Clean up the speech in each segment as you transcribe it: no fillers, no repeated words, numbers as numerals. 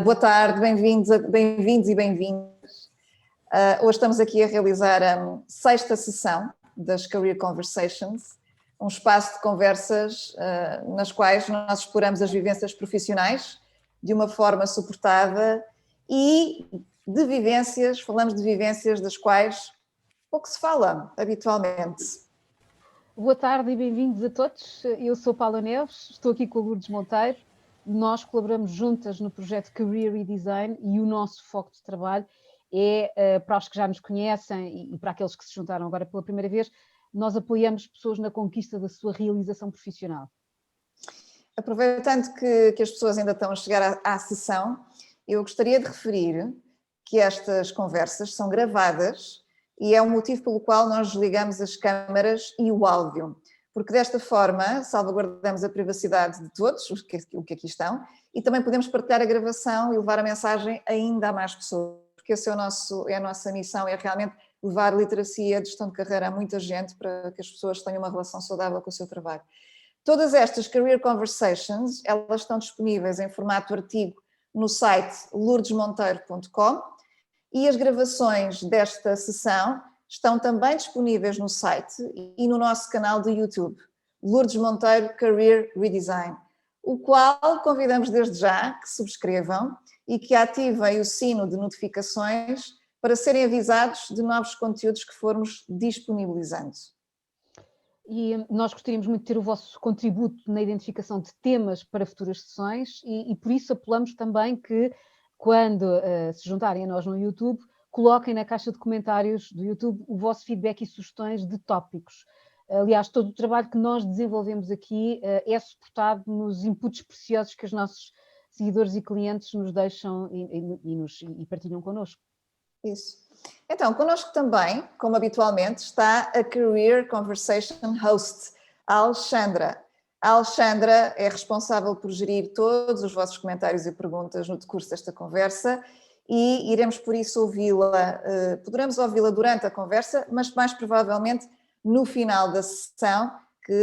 Boa tarde, bem-vindos e bem-vindas. Hoje estamos aqui a realizar a sexta sessão das Career Conversations, um espaço de conversas nas quais nós exploramos as vivências profissionais de uma forma suportada e falamos de vivências das quais pouco se fala habitualmente. Boa tarde e bem-vindos a todos. Eu sou Paula Neves, estou aqui com a Lourdes Monteiro. Nós colaboramos juntas no projeto Career Redesign e o nosso foco de trabalho é, para os que já nos conhecem e para aqueles que se juntaram agora pela primeira vez, nós apoiamos pessoas na conquista da sua realização profissional. Aproveitando que as pessoas ainda estão a chegar à sessão, eu gostaria de referir que estas conversas são gravadas e é o motivo pelo qual nós desligamos as câmaras e o áudio. Porque desta forma salvaguardamos a privacidade de todos, os que aqui estão, e também podemos partilhar a gravação e levar a mensagem ainda a mais pessoas, porque esse é a nossa missão, é realmente levar literacia de gestão de carreira a muita gente para que as pessoas tenham uma relação saudável com o seu trabalho. Todas estas Career Conversations, elas estão disponíveis em formato artigo no site lourdesmonteiro.com e as gravações desta sessão estão também disponíveis no site e no nosso canal do YouTube, Lourdes Monteiro Career Redesign, o qual convidamos desde já que subscrevam e que ativem o sino de notificações para serem avisados de novos conteúdos que formos disponibilizando. E nós gostaríamos muito de ter o vosso contributo na identificação de temas para futuras sessões e por isso apelamos também que, quando se juntarem a nós no YouTube, coloquem na caixa de comentários do YouTube o vosso feedback e sugestões de tópicos. Aliás, todo o trabalho que nós desenvolvemos aqui é suportado nos inputs preciosos que os nossos seguidores e clientes nos deixam e partilham connosco. Isso. Então, connosco também, como habitualmente, está a Career Conversation Host, a Alexandra. A Alexandra é responsável por gerir todos os vossos comentários e perguntas no decurso desta conversa e iremos por isso ouvi-la, poderemos ouvi-la durante a conversa, mas mais provavelmente no final da sessão,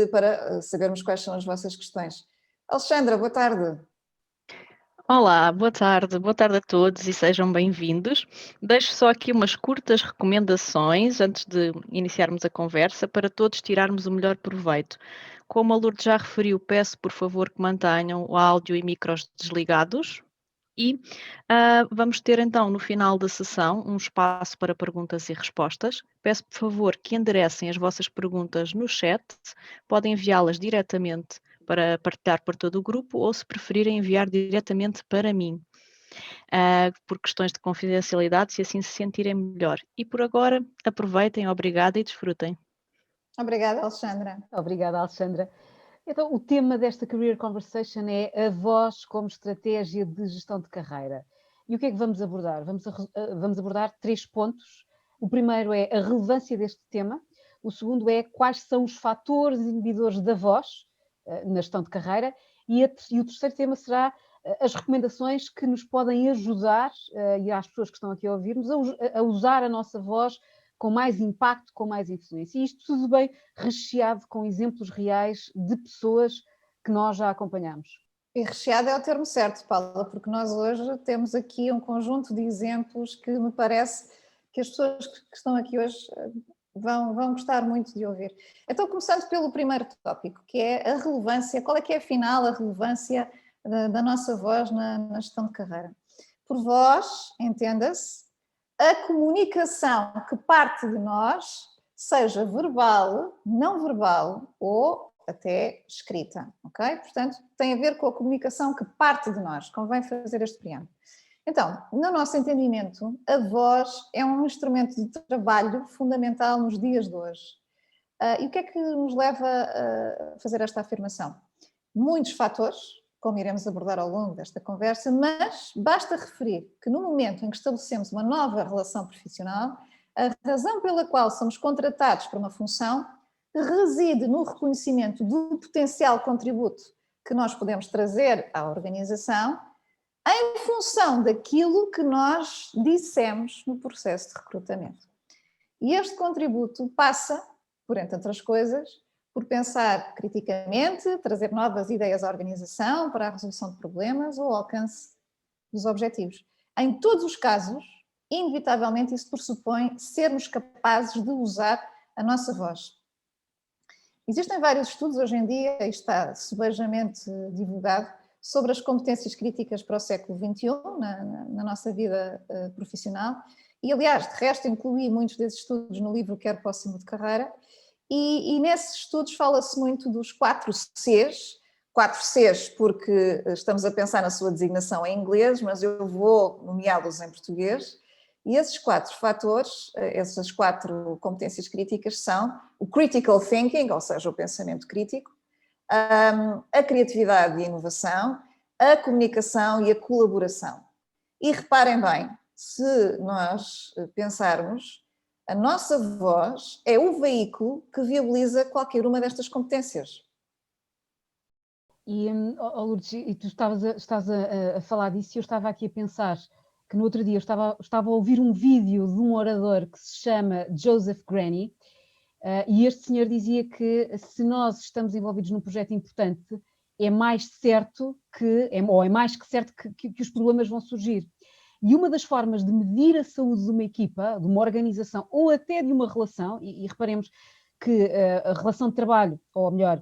para sabermos quais são as vossas questões. Alexandra, boa tarde. Olá, boa tarde a todos e sejam bem-vindos. Deixo só aqui umas curtas recomendações antes de iniciarmos a conversa para todos tirarmos o melhor proveito. Como a Lourdes já referiu, peço por favor que mantenham o áudio e micros desligados e vamos ter então no final da sessão um espaço para perguntas e respostas. Peço por favor que enderecem as vossas perguntas no chat, podem enviá-las diretamente para partilhar por todo o grupo ou, se preferirem, enviar diretamente para mim, por questões de confidencialidade, se assim se sentirem melhor. E por agora, aproveitem, obrigada e desfrutem. Obrigada, Alexandra. Obrigada, Alexandra. Então, o tema desta Career Conversation é a voz como estratégia de gestão de carreira. E o que é que vamos abordar? Vamos abordar 3 pontos. O primeiro é a relevância deste tema. O segundo é quais são os fatores inibidores da voz na gestão de carreira. E o terceiro tema será as recomendações que nos podem ajudar, e às pessoas que estão aqui a ouvir-nos, a usar a nossa voz com mais impacto, com mais influência. E isto tudo bem recheado com exemplos reais de pessoas que nós já acompanhamos. E recheado é o termo certo, Paula, porque nós hoje temos aqui um conjunto de exemplos que me parece que as pessoas que estão aqui hoje vão gostar muito de ouvir. Então, começando pelo primeiro tópico, que é a relevância. Qual é que é, afinal, a relevância da nossa voz na gestão de carreira? Por voz, entenda-se, a comunicação que parte de nós, seja verbal, não verbal ou até escrita, ok? Portanto, tem a ver com a comunicação que parte de nós, convém fazer este preâmbulo. Então, no nosso entendimento, a voz é um instrumento de trabalho fundamental nos dias de hoje. E o que é que nos leva a fazer esta afirmação? Muitos fatores, como iremos abordar ao longo desta conversa, mas basta referir que no momento em que estabelecemos uma nova relação profissional, a razão pela qual somos contratados para uma função reside no reconhecimento do potencial contributo que nós podemos trazer à organização em função daquilo que nós dissemos no processo de recrutamento. E este contributo passa, por entre outras coisas, por pensar criticamente, trazer novas ideias à organização para a resolução de problemas ou alcance dos objetivos. Em todos os casos, inevitavelmente isso pressupõe sermos capazes de usar a nossa voz. Existem vários estudos hoje em dia, e está subejamente divulgado, sobre as competências críticas para o século XXI, na nossa vida profissional, e aliás, de resto, incluí muitos desses estudos no livro Quero Próximo de Carreira, e nesses estudos fala-se muito dos 4 Cs porque estamos a pensar na sua designação em inglês, mas eu vou nomeá-los em português. E esses 4 fatores, essas 4 competências críticas são o critical thinking, ou seja, o pensamento crítico, a criatividade e a inovação, a comunicação e a colaboração. E reparem bem, se nós pensarmos, a nossa voz é o veículo que viabiliza qualquer uma destas competências. E, Lourdes, e tu estás a falar disso e eu estava aqui a pensar que no outro dia eu estava a ouvir um vídeo de um orador que se chama Joseph Granny, e este senhor dizia que se nós estamos envolvidos num projeto importante, é mais certo ou é mais que certo que os problemas vão surgir. E uma das formas de medir a saúde de uma equipa, de uma organização ou até de uma relação, e reparemos que a relação de trabalho, ou melhor,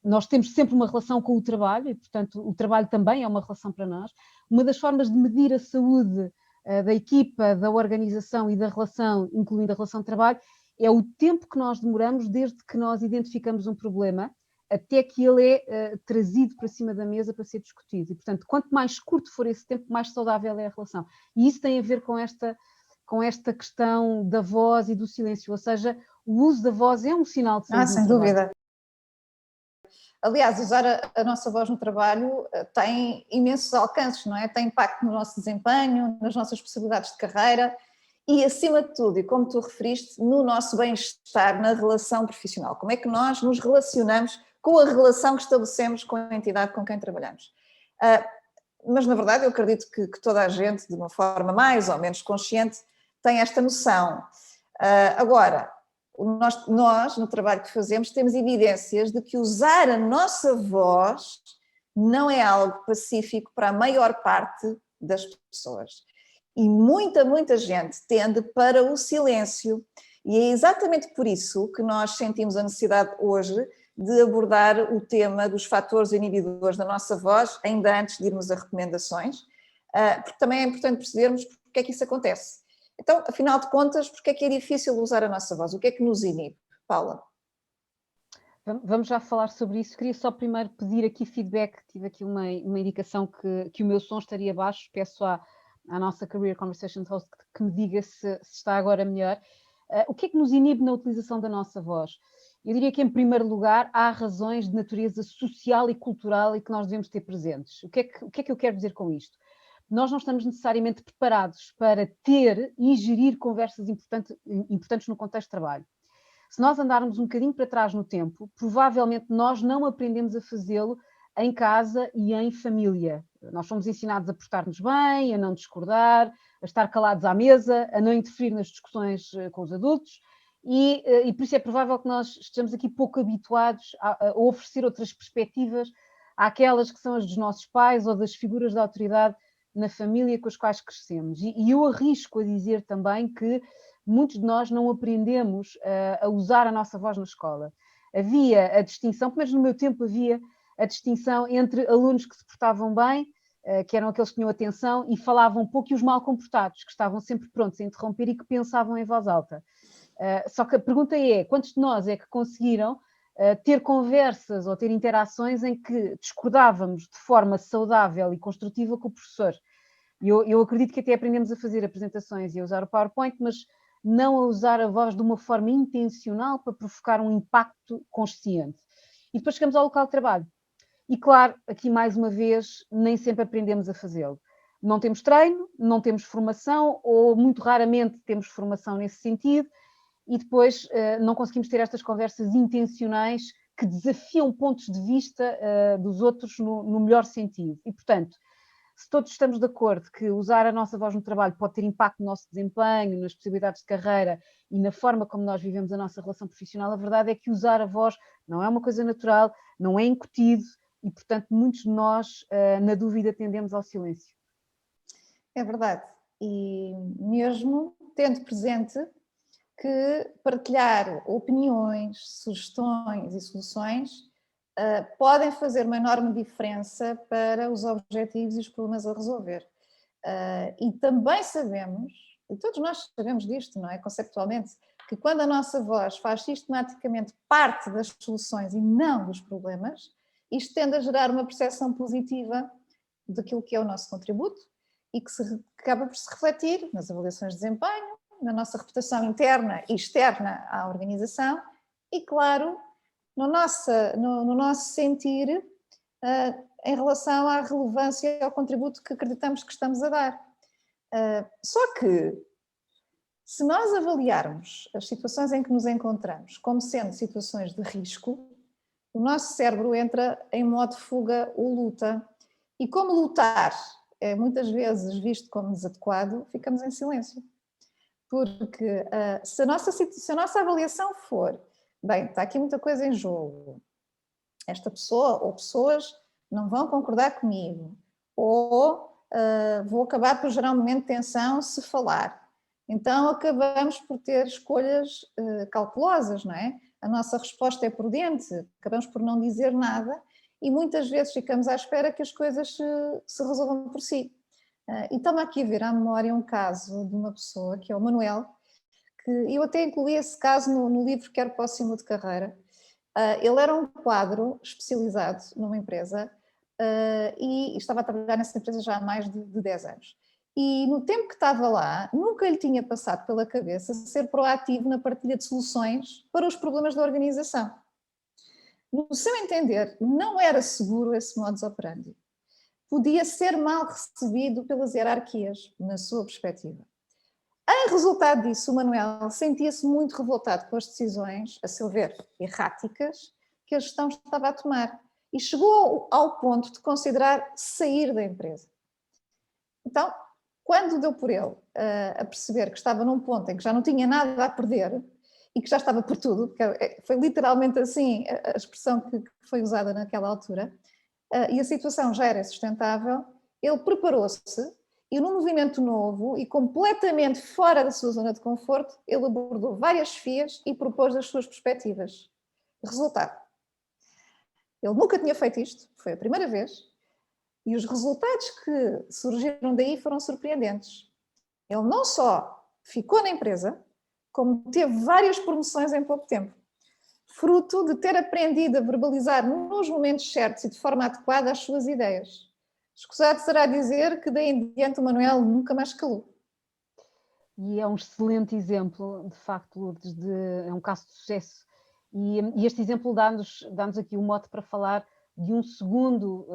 nós temos sempre uma relação com o trabalho e, portanto, o trabalho também é uma relação para nós. Uma das formas de medir a saúde da equipa, da organização e da relação, incluindo a relação de trabalho, é o tempo que nós demoramos desde que nós identificamos um problema até que ele é trazido para cima da mesa para ser discutido. E, portanto, quanto mais curto for esse tempo, mais saudável é a relação. E isso tem a ver com esta questão da voz e do silêncio, ou seja, o uso da voz é um sinal de saúde. Sem dúvida. Aliás, usar a nossa voz no trabalho tem imensos alcances, não é? Tem impacto no nosso desempenho, nas nossas possibilidades de carreira e, acima de tudo, e como tu referiste, no nosso bem-estar na relação profissional. Como é que nós nos relacionamos com a relação que estabelecemos com a entidade com quem trabalhamos. Mas, na verdade, eu acredito que toda a gente, de uma forma mais ou menos consciente, tem esta noção. Agora, nós, no trabalho que fazemos, temos evidências de que usar a nossa voz não é algo pacífico para a maior parte das pessoas. E muita gente tende para o silêncio. E é exatamente por isso que nós sentimos a necessidade hoje de abordar o tema dos fatores inibidores da nossa voz, ainda antes de irmos a recomendações, porque também é importante percebermos porque é que isso acontece. Então, afinal de contas, porque é que é difícil usar a nossa voz? O que é que nos inibe? Paula? Vamos já falar sobre isso. Queria só primeiro pedir aqui feedback. Tive aqui uma indicação que o meu som estaria baixo. Peço à nossa Career Conversation Host que me diga se está agora melhor. O que é que nos inibe na utilização da nossa voz? Eu diria que, em primeiro lugar, há razões de natureza social e cultural e que nós devemos ter presentes. O que é que eu quero dizer com isto? Nós não estamos necessariamente preparados para ter e gerir conversas importantes no contexto de trabalho. Se nós andarmos um bocadinho para trás no tempo, provavelmente nós não aprendemos a fazê-lo em casa e em família. Nós somos ensinados a portar-nos bem, a não discordar, a estar calados à mesa, a não interferir nas discussões com os adultos, e por isso é provável que nós estejamos aqui pouco habituados a oferecer outras perspectivas àquelas que são as dos nossos pais ou das figuras de autoridade na família com as quais crescemos. E eu arrisco a dizer também que muitos de nós não aprendemos a usar a nossa voz na escola. Havia a distinção, pelo menos no meu tempo havia a distinção entre alunos que se portavam bem, que eram aqueles que tinham atenção e falavam pouco, e os mal comportados, que estavam sempre prontos a interromper e que pensavam em voz alta. Só que a pergunta é, quantos de nós é que conseguiram ter conversas ou ter interações em que discordávamos de forma saudável e construtiva com o professor? Eu acredito que até aprendemos a fazer apresentações e a usar o PowerPoint, mas não a usar a voz de uma forma intencional para provocar um impacto consciente. E depois chegamos ao local de trabalho. E claro, aqui mais uma vez, nem sempre aprendemos a fazê-lo. Não temos treino, não temos formação, ou muito raramente temos formação nesse sentido, e depois não conseguimos ter estas conversas intencionais que desafiam pontos de vista dos outros no melhor sentido. E, portanto, se todos estamos de acordo que usar a nossa voz no trabalho pode ter impacto no nosso desempenho, nas possibilidades de carreira e na forma como nós vivemos a nossa relação profissional, a verdade é que usar a voz não é uma coisa natural, não é incutido e, portanto, muitos de nós, na dúvida, tendemos ao silêncio. É verdade. E mesmo tendo presente que partilhar opiniões, sugestões e soluções podem fazer uma enorme diferença para os objetivos e os problemas a resolver. E também sabemos, e todos nós sabemos disto, não é? Conceptualmente, que quando a nossa voz faz sistematicamente parte das soluções e não dos problemas, isto tende a gerar uma percepção positiva daquilo que é o nosso contributo e que acaba por se refletir nas avaliações de desempenho, na nossa reputação interna e externa à organização e, claro, no nosso sentir em relação à relevância e ao contributo que acreditamos que estamos a dar. Só que, se nós avaliarmos as situações em que nos encontramos como sendo situações de risco, o nosso cérebro entra em modo fuga ou luta. E como lutar é muitas vezes visto como desadequado, ficamos em silêncio. Porque se a nossa avaliação for, bem, está aqui muita coisa em jogo, esta pessoa ou pessoas não vão concordar comigo, ou vou acabar por gerar um momento de tensão se falar. Então acabamos por ter escolhas cautelosas, não é? A nossa resposta é prudente, acabamos por não dizer nada e muitas vezes ficamos à espera que as coisas se resolvam por si. E estava aqui a ver à memória um caso de uma pessoa, que é o Manuel, que eu até incluí esse caso no livro Quero Próximo de Carreira. Ele era um quadro especializado numa empresa e estava a trabalhar nessa empresa já há mais de 10 anos. E no tempo que estava lá, nunca lhe tinha passado pela cabeça ser proativo na partilha de soluções para os problemas da organização. No seu entender, não era seguro esse modus operandi. Podia ser mal recebido pelas hierarquias, na sua perspectiva. Em resultado disso, o Manuel sentia-se muito revoltado com as decisões, a seu ver, erráticas, que a gestão estava a tomar e chegou ao ponto de considerar sair da empresa. Então, quando deu por ele a perceber que estava num ponto em que já não tinha nada a perder e que já estava por tudo, porque foi literalmente assim a expressão que foi usada naquela altura, e a situação já era sustentável, ele preparou-se e num movimento novo e completamente fora da sua zona de conforto, ele abordou várias FIAs e propôs as suas perspectivas. Resultado, ele nunca tinha feito isto, foi a primeira vez, e os resultados que surgiram daí foram surpreendentes. Ele não só ficou na empresa, como teve várias promoções em pouco tempo, fruto de ter aprendido a verbalizar nos momentos certos e de forma adequada as suas ideias. Escusado será dizer que daí em diante o Manuel nunca mais calou. E é um excelente exemplo, de facto, Lourdes, é um caso de sucesso. E este exemplo dá-nos aqui um mote para falar de um segundo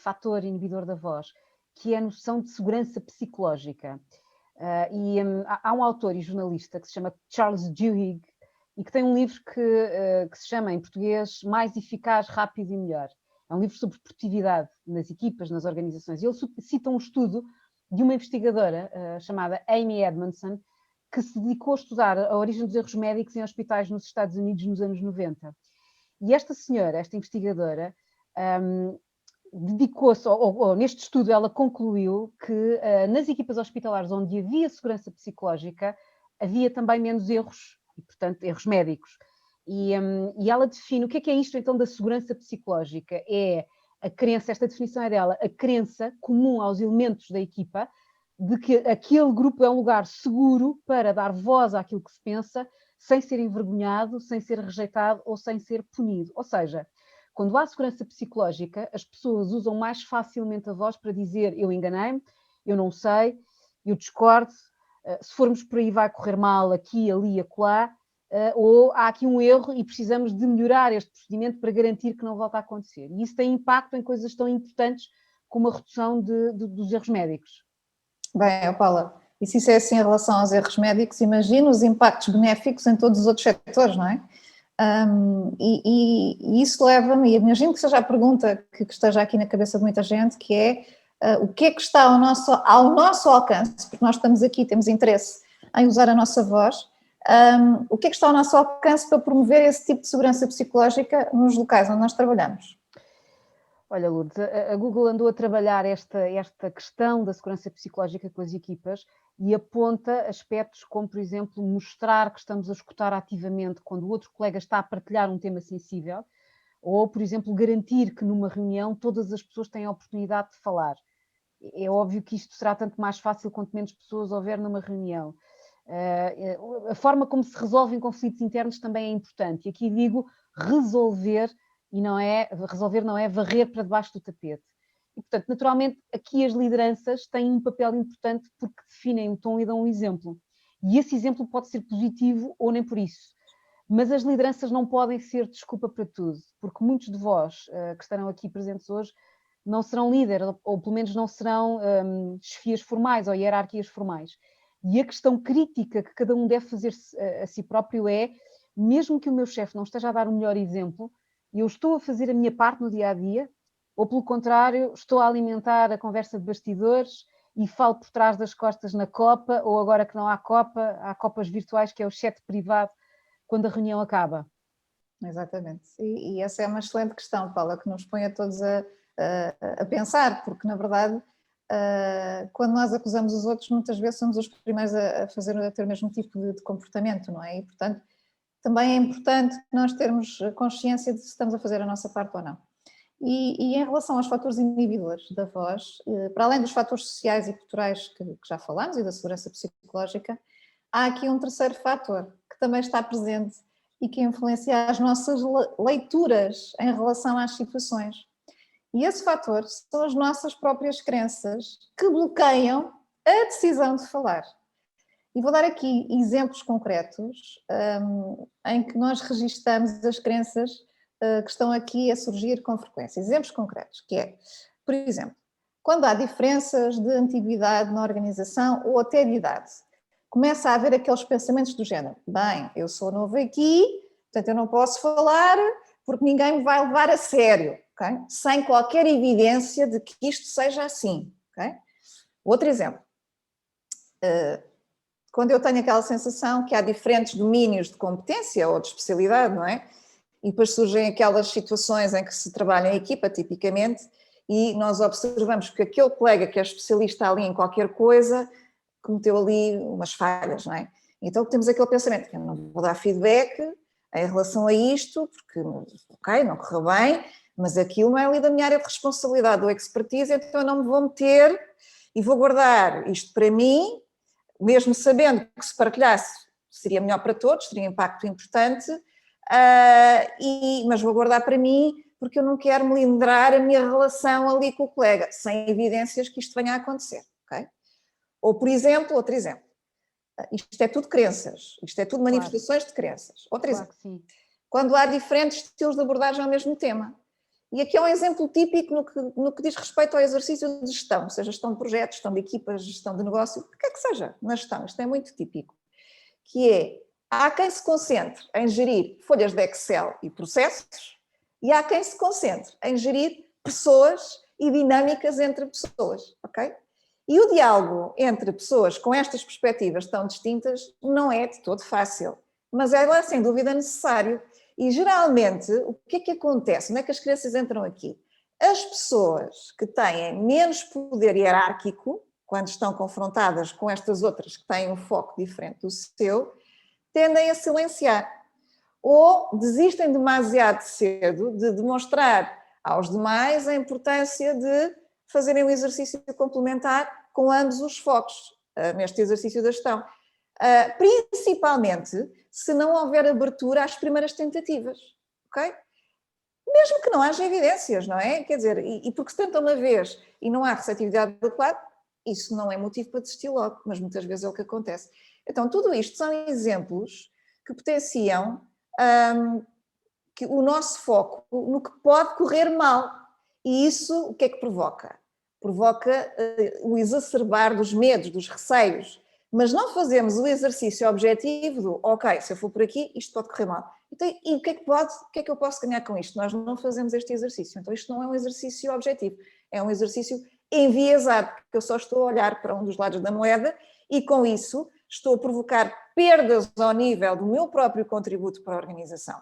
fator inibidor da voz, que é a noção de segurança psicológica. Há um autor e jornalista que se chama Charles Duhigg e que tem um livro que se chama, em português, Mais Eficaz, Rápido e Melhor. É um livro sobre produtividade nas equipas, nas organizações. E ele cita um estudo de uma investigadora chamada Amy Edmondson, que se dedicou a estudar a origem dos erros médicos em hospitais nos Estados Unidos nos anos 90. E esta senhora, esta investigadora, dedicou-se, ou neste estudo ela concluiu que nas equipas hospitalares onde havia segurança psicológica, havia também menos erros, e portanto erros médicos. E ela define o que é isto então da segurança psicológica. É a crença, esta definição é dela, a crença comum aos elementos da equipa de que aquele grupo é um lugar seguro para dar voz àquilo que se pensa, sem ser envergonhado, sem ser rejeitado ou sem ser punido. Ou seja, quando há segurança psicológica, as pessoas usam mais facilmente a voz para dizer eu enganei-me, eu não sei, eu discordo, se formos por aí vai correr mal aqui, ali, acolá, ou há aqui um erro e precisamos de melhorar este procedimento para garantir que não volta a acontecer. E isso tem impacto em coisas tão importantes como a redução dos erros médicos. Bem, Paula, e se isso é assim em relação aos erros médicos, imagina os impactos benéficos em todos os outros setores, não é? E isso leva-me, e imagino que seja a pergunta que esteja aqui na cabeça de muita gente, que é o que é que está ao nosso alcance, porque nós estamos aqui, temos interesse em usar a nossa voz, o que é que está ao nosso alcance para promover esse tipo de segurança psicológica nos locais onde nós trabalhamos? Olha, Lourdes, a Google andou a trabalhar esta questão da segurança psicológica com as equipas e aponta aspectos como, por exemplo, mostrar que estamos a escutar ativamente quando o outro colega está a partilhar um tema sensível, ou, por exemplo, garantir que numa reunião todas as pessoas têm a oportunidade de falar. É óbvio que isto será tanto mais fácil quanto menos pessoas houver numa reunião. A forma como se resolvem conflitos internos também é importante. E aqui digo resolver, e resolver não é varrer para debaixo do tapete. E, portanto, naturalmente, aqui as lideranças têm um papel importante porque definem o tom e dão um exemplo. E esse exemplo pode ser positivo ou nem por isso. Mas as lideranças não podem ser desculpa para tudo, porque muitos de vós que estarão aqui presentes hoje não serão líderes, ou pelo menos não serão chefias formais ou hierarquias formais. E a questão crítica que cada um deve fazer a si próprio é, mesmo que o meu chefe não esteja a dar o melhor exemplo, eu estou a fazer a minha parte no dia-a-dia, ou pelo contrário, estou a alimentar a conversa de bastidores e falo por trás das costas na Copa, ou agora que não há Copa, há Copas virtuais, que é o chat privado, quando a reunião acaba. Exatamente. E essa é uma excelente questão, Paula, que nos põe a todos a pensar, porque na verdade, quando nós acusamos os outros, muitas vezes somos os primeiros a ter o mesmo tipo de comportamento, não é? E portanto, também é importante nós termos consciência de se estamos a fazer a nossa parte ou não. E em relação aos fatores inibidores da voz, para além dos fatores sociais e culturais que já falamos e da segurança psicológica, há aqui um terceiro fator que também está presente e que influencia as nossas leituras em relação às situações. E esse fator são as nossas próprias crenças que bloqueiam a decisão de falar. E vou dar aqui exemplos concretos em que nós registamos as crenças que estão aqui a surgir com frequência. Exemplos concretos, que é, por exemplo, quando há diferenças de antiguidade na organização ou até de idade, começa a haver aqueles pensamentos do género, bem, eu sou novo aqui, portanto eu não posso falar porque ninguém me vai levar a sério, okay? Sem qualquer evidência de que isto seja assim. Okay? Outro exemplo, quando eu tenho aquela sensação que há diferentes domínios de competência ou de especialidade, não é? E depois surgem aquelas situações em que se trabalha em equipa, tipicamente, e nós observamos que aquele colega que é especialista ali em qualquer coisa cometeu ali umas falhas, não é? Então temos aquele pensamento que eu não vou dar feedback em relação a isto, porque, ok, não correu bem, mas aquilo não é ali da minha área de responsabilidade ou expertise, então eu não me vou meter e vou guardar isto para mim, mesmo sabendo que se partilhasse seria melhor para todos, teria impacto importante, mas vou guardar para mim porque eu não quero melindrar a minha relação ali com o colega, sem evidências que isto venha a acontecer, ok? Ou, por exemplo, outro exemplo, isto é tudo crenças, isto é tudo manifestações de crenças. Outro exemplo, quando há diferentes estilos de abordagem ao mesmo tema. E aqui é um exemplo típico no que diz respeito ao exercício de gestão, seja gestão de projetos, gestão de equipas, gestão de negócio, o que é que seja na gestão, isto é muito típico, que é, há quem se concentre em gerir folhas de Excel e processos e há quem se concentre em gerir pessoas e dinâmicas entre pessoas, ok? E o diálogo entre pessoas com estas perspectivas tão distintas não é de todo fácil, mas é lá sem dúvida necessário. E geralmente, o que é que acontece? Onde é que as crenças entram aqui? As pessoas que têm menos poder hierárquico, quando estão confrontadas com estas outras que têm um foco diferente do seu, tendem a silenciar ou desistem demasiado cedo de demonstrar aos demais a importância de fazerem um exercício complementar com ambos os focos neste exercício da gestão. Principalmente se não houver abertura às primeiras tentativas, ok? Mesmo que não haja evidências, não é? Quer dizer, e porque se tenta uma vez e não há receptividade adequada, isso não é motivo para desistir logo, mas muitas vezes é o que acontece. Então, tudo isto são exemplos que potenciam que o nosso foco no que pode correr mal. E isso o que é que provoca? Provoca o exacerbar dos medos, dos receios, mas não fazemos o exercício objetivo do, ok, se eu for por aqui, isto pode correr mal. Então, e o que é que eu posso ganhar com isto? Nós não fazemos este exercício. Então, isto não é um exercício objetivo, é um exercício enviesado, porque eu só estou a olhar para um dos lados da moeda e, com isso, estou a provocar perdas ao nível do meu próprio contributo para a organização.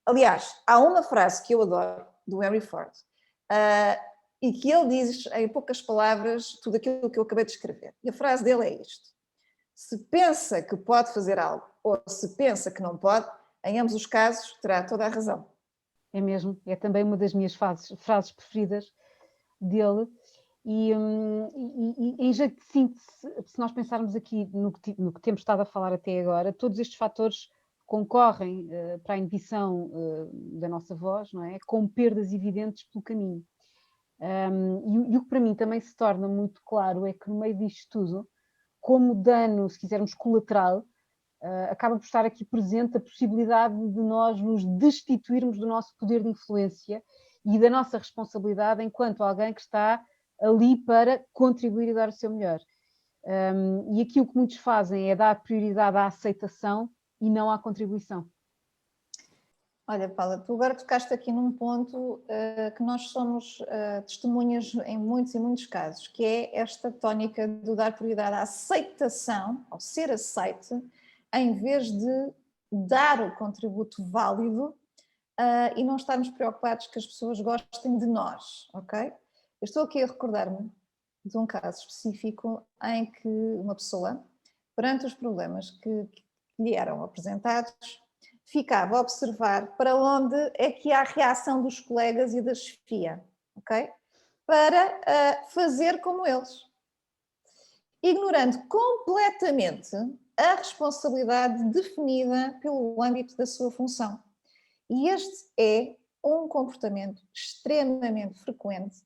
Aliás, há uma frase que eu adoro, do Henry Ford, e que ele diz, em poucas palavras, tudo aquilo que eu acabei de escrever. E a frase dele é isto: se pensa que pode fazer algo ou se pensa que não pode, em ambos os casos terá toda a razão. É mesmo, é também uma das minhas frases preferidas dele. E em jeito de síntese, se nós pensarmos aqui no que temos estado a falar até agora, todos estes fatores concorrem para a inibição da nossa voz, não é? Com perdas evidentes pelo caminho. E o que para mim também se torna muito claro é que no meio disto tudo, como dano, se quisermos, colateral, acaba por estar aqui presente a possibilidade de nós nos destituirmos do nosso poder de influência e da nossa responsabilidade enquanto alguém que está ali para contribuir e dar o seu melhor. E aqui o que muitos fazem é dar prioridade à aceitação e não à contribuição. Olha, Paula, tu agora tocaste aqui num ponto que nós somos testemunhas em muitos e muitos casos, que é esta tónica de dar prioridade à aceitação, ao ser aceite, em vez de dar o contributo válido e não estarmos preocupados que as pessoas gostem de nós, ok? Eu estou aqui a recordar-me de um caso específico em que uma pessoa, perante os problemas que lhe eram apresentados, ficava a observar para onde é que há a reação dos colegas e da chefia, ok? Para fazer como eles. Ignorando completamente a responsabilidade definida pelo âmbito da sua função. E este é um comportamento extremamente frequente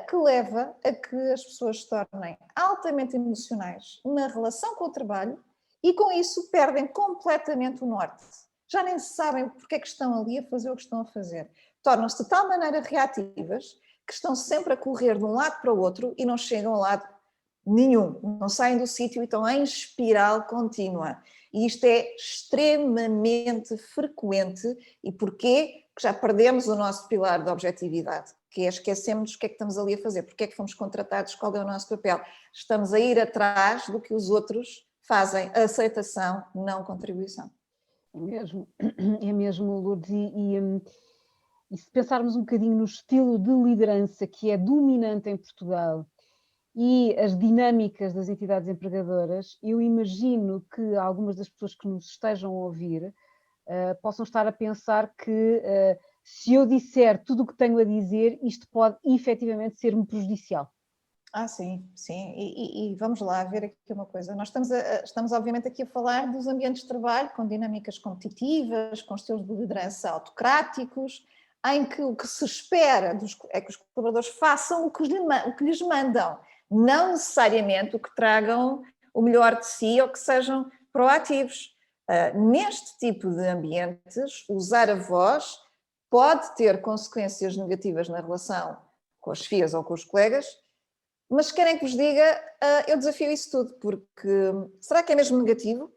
que leva a que as pessoas se tornem altamente emocionais na relação com o trabalho e com isso perdem completamente o norte. Já nem sabem porque é que estão ali a fazer o que estão a fazer. Tornam-se de tal maneira reativas que estão sempre a correr de um lado para o outro e não chegam a lado nenhum, não saem do sítio e estão em espiral contínua. E isto é extremamente frequente. E porquê? Porque já perdemos o nosso pilar da objetividade, que é esquecemos o que é que estamos ali a fazer, porque é que fomos contratados, qual é o nosso papel. Estamos a ir atrás do que os outros fazem, aceitação, não contribuição. É mesmo, Lourdes, e se pensarmos um bocadinho no estilo de liderança que é dominante em Portugal e as dinâmicas das entidades empregadoras, eu imagino que algumas das pessoas que nos estejam a ouvir possam estar a pensar que se eu disser tudo o que tenho a dizer, isto pode efetivamente ser-me prejudicial. Sim, sim. E vamos lá ver aqui uma coisa. Nós estamos obviamente aqui a falar dos ambientes de trabalho com dinâmicas competitivas, com estilos de liderança autocráticos, em que o que se espera é que os colaboradores façam o que lhes mandam, não necessariamente o que tragam o melhor de si ou que sejam proativos. Neste tipo de ambientes, usar a voz pode ter consequências negativas na relação com as chefias ou com os colegas, mas querem que vos diga, eu desafio isso tudo, porque será que é mesmo negativo?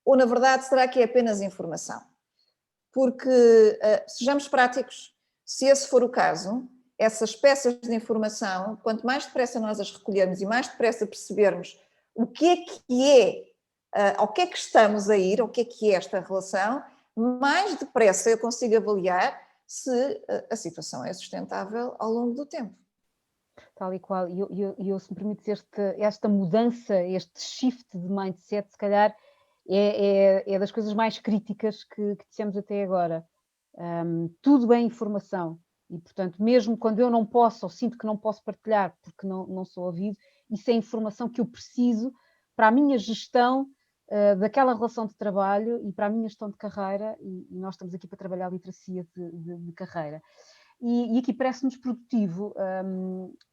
Ou, na verdade, será que é apenas informação? Porque, sejamos práticos, se esse for o caso, essas peças de informação, quanto mais depressa nós as recolhermos e mais depressa percebermos o que ao que é que estamos a ir, o que é esta relação, mais depressa eu consigo avaliar se a situação é sustentável ao longo do tempo. Tal e qual, e eu se me permites esta mudança, este shift de mindset, se calhar é das coisas mais críticas que dissemos até agora. Tudo é informação e, portanto, mesmo quando eu não posso ou sinto que não posso partilhar porque não sou ouvido, isso é informação que eu preciso para a minha gestão daquela relação de trabalho e para a minha gestão de carreira, e nós estamos aqui para trabalhar a literacia de carreira. E aqui parece-nos produtivo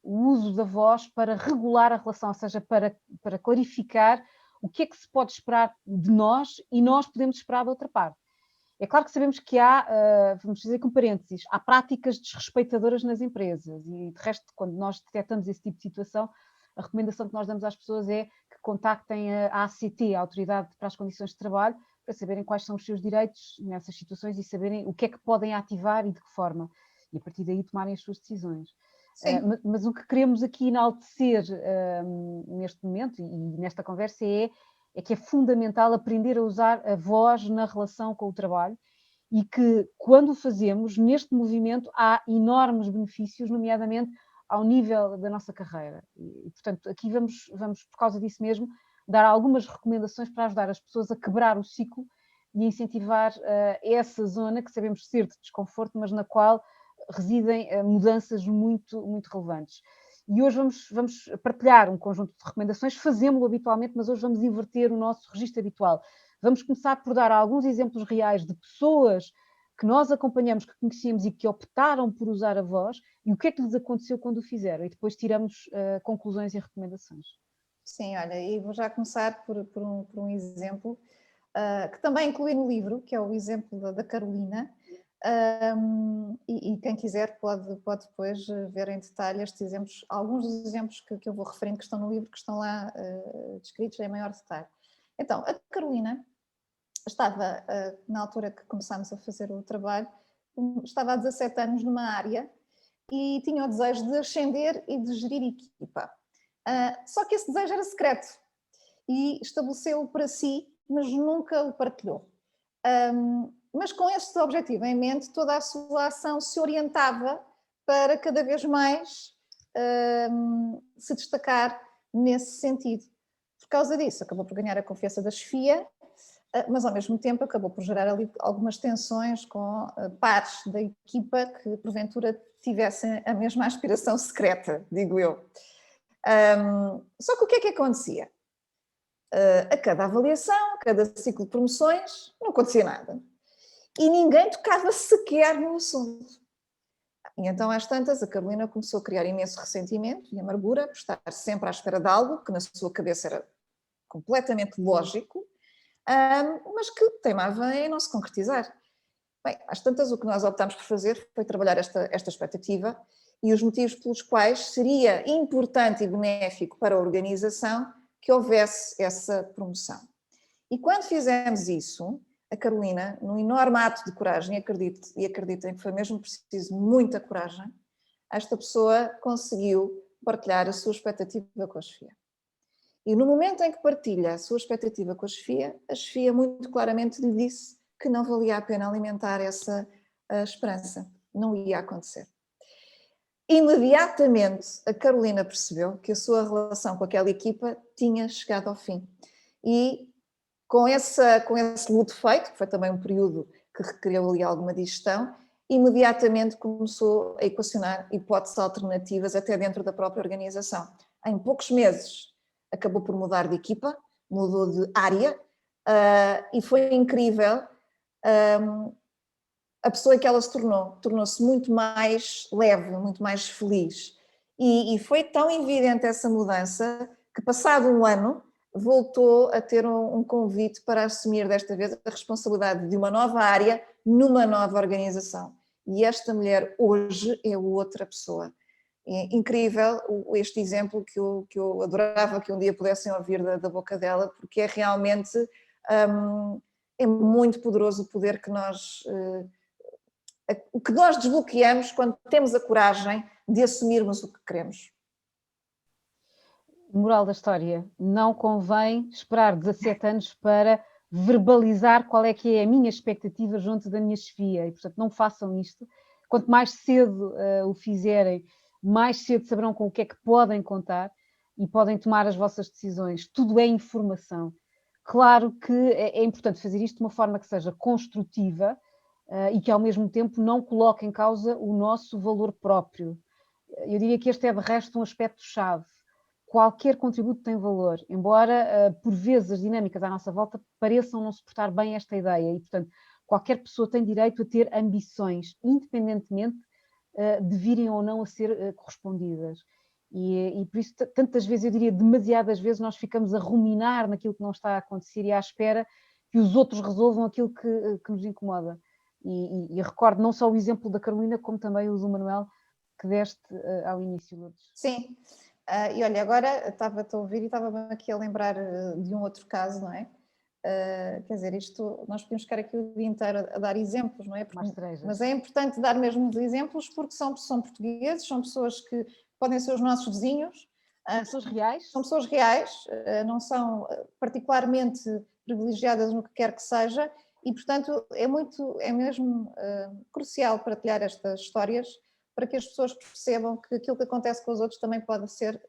o uso da voz para regular a relação, ou seja, para clarificar o que é que se pode esperar de nós e nós podemos esperar da outra parte. É claro que sabemos que há, vamos dizer com parênteses, há práticas desrespeitadoras nas empresas e, de resto, quando nós detectamos esse tipo de situação, a recomendação que nós damos às pessoas é que contactem a ACT, a Autoridade para as Condições de Trabalho, para saberem quais são os seus direitos nessas situações e saberem o que é que podem ativar e de que forma. E a partir daí tomarem as suas decisões. Mas o que queremos aqui enaltecer neste momento e nesta conversa é que é fundamental aprender a usar a voz na relação com o trabalho e que, quando o fazemos, neste movimento há enormes benefícios, nomeadamente ao nível da nossa carreira. E portanto, aqui vamos, por causa disso mesmo, dar algumas recomendações para ajudar as pessoas a quebrar o ciclo e incentivar essa zona que sabemos ser de desconforto, mas na qual residem mudanças muito, muito relevantes. E hoje vamos partilhar um conjunto de recomendações, fazemos-lo habitualmente, mas hoje vamos inverter o nosso registro habitual. Vamos começar por dar alguns exemplos reais de pessoas que nós acompanhamos, que conhecemos e que optaram por usar a voz, e o que é que lhes aconteceu quando o fizeram, e depois tiramos conclusões e recomendações. Sim, olha, e vou já começar por um exemplo que também inclui no livro, que é o exemplo da Carolina, e quem quiser pode depois ver em detalhe estes exemplos, alguns dos exemplos que eu vou referindo que estão no livro, que estão lá descritos em maior detalhe. Então, a Carolina estava, na altura que começámos a fazer o trabalho, estava há 17 anos numa área e tinha o desejo de ascender e de gerir equipa. Só que esse desejo era secreto e estabeleceu-o para si, mas nunca o partilhou. Mas com esse objetivo em mente, toda a sua ação se orientava para cada vez mais se destacar nesse sentido. Por causa disso, acabou por ganhar a confiança da chefia, mas ao mesmo tempo acabou por gerar ali algumas tensões com pares da equipa que porventura tivessem a mesma aspiração secreta, digo eu. Só que o que é que acontecia? A cada avaliação, a cada ciclo de promoções, não acontecia nada. E ninguém tocava sequer no assunto. E então, às tantas, a Carolina começou a criar imenso ressentimento e amargura por estar sempre à espera de algo que na sua cabeça era completamente lógico, mas que teimava em não se concretizar. Bem, às tantas, o que nós optámos por fazer foi trabalhar esta expectativa e os motivos pelos quais seria importante e benéfico para a organização que houvesse essa promoção. E quando fizemos isso, a Carolina, num enorme ato de coragem, acreditem que foi mesmo preciso muita coragem, esta pessoa conseguiu partilhar a sua expectativa com a chefia. E no momento em que partilha a sua expectativa com a chefia muito claramente lhe disse que não valia a pena alimentar essa esperança, não ia acontecer. Imediatamente a Carolina percebeu que a sua relação com aquela equipa tinha chegado ao fim. E com esse luto feito, que foi também um período que requeriu ali alguma digestão, imediatamente começou a equacionar hipóteses alternativas até dentro da própria organização. Em poucos meses acabou por mudar de equipa, mudou de área e foi incrível a pessoa que ela se tornou-se muito mais leve, muito mais feliz. E foi tão evidente essa mudança que, passado um ano, voltou a ter um convite para assumir desta vez a responsabilidade de uma nova área numa nova organização. E esta mulher hoje é outra pessoa. É incrível este exemplo que eu adorava que um dia pudessem ouvir da boca dela, porque é realmente é muito poderoso o poder que o que nós desbloqueamos quando temos a coragem de assumirmos o que queremos. Moral da história, não convém esperar 17 anos para verbalizar qual é que é a minha expectativa junto da minha chefia, e portanto não façam isto. Quanto mais cedo o fizerem, mais cedo saberão com o que é que podem contar e podem tomar as vossas decisões. Tudo é informação. Claro que é importante fazer isto de uma forma que seja construtiva e que ao mesmo tempo não coloque em causa o nosso valor próprio. Eu diria que este é de resto um aspecto-chave. Qualquer contributo tem valor, embora por vezes as dinâmicas à nossa volta pareçam não suportar bem esta ideia e, portanto, qualquer pessoa tem direito a ter ambições, independentemente de virem ou não a ser correspondidas. E por isso, tantas vezes, eu diria demasiadas vezes, nós ficamos a ruminar naquilo que não está a acontecer e à espera que os outros resolvam aquilo que nos incomoda. E recordo não só o exemplo da Carolina, como também o do Manuel, que deste ao início, Lourdes. Sim. E olha, agora estava-te a ouvir e estava-me aqui a lembrar de um outro caso, não é? Quer dizer, isto, nós podemos ficar aqui o dia inteiro a dar exemplos, não é? Mas é importante dar mesmo os exemplos porque são portugueses, são pessoas que podem ser os nossos vizinhos. São pessoas reais? São pessoas reais, não são particularmente privilegiadas no que quer que seja E, portanto, é mesmo crucial partilhar estas histórias para que as pessoas percebam que aquilo que acontece com os outros também pode ser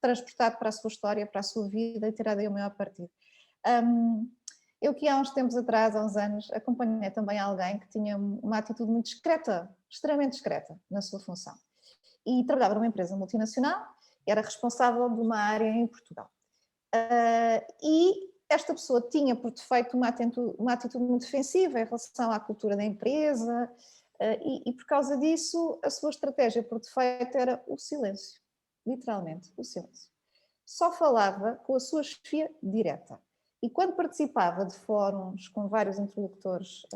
transportado para a sua história, para a sua vida e tirar daí o maior partido. Eu que há uns tempos atrás, há uns anos, acompanhei também alguém que tinha uma atitude muito discreta, extremamente discreta na sua função. E trabalhava numa empresa multinacional, era responsável de uma área em Portugal. E esta pessoa tinha por defeito uma atitude muito defensiva em relação à cultura da empresa e por causa disso a sua estratégia por defeito era o silêncio, literalmente o silêncio. Só falava com a sua chefia direta. E quando participava de fóruns com vários interlocutores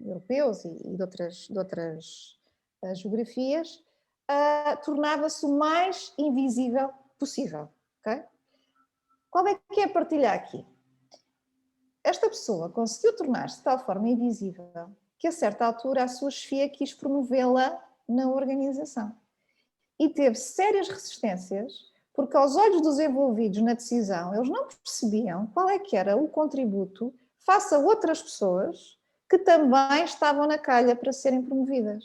europeus e de outras geografias, tornava-se o mais invisível possível. Okay? Qual é que é a partilha aqui? Esta pessoa conseguiu tornar-se de tal forma invisível que a certa altura a sua chefia quis promovê-la na organização. E teve sérias resistências porque aos olhos dos envolvidos na decisão, eles não percebiam qual é que era o contributo face a outras pessoas que também estavam na calha para serem promovidas.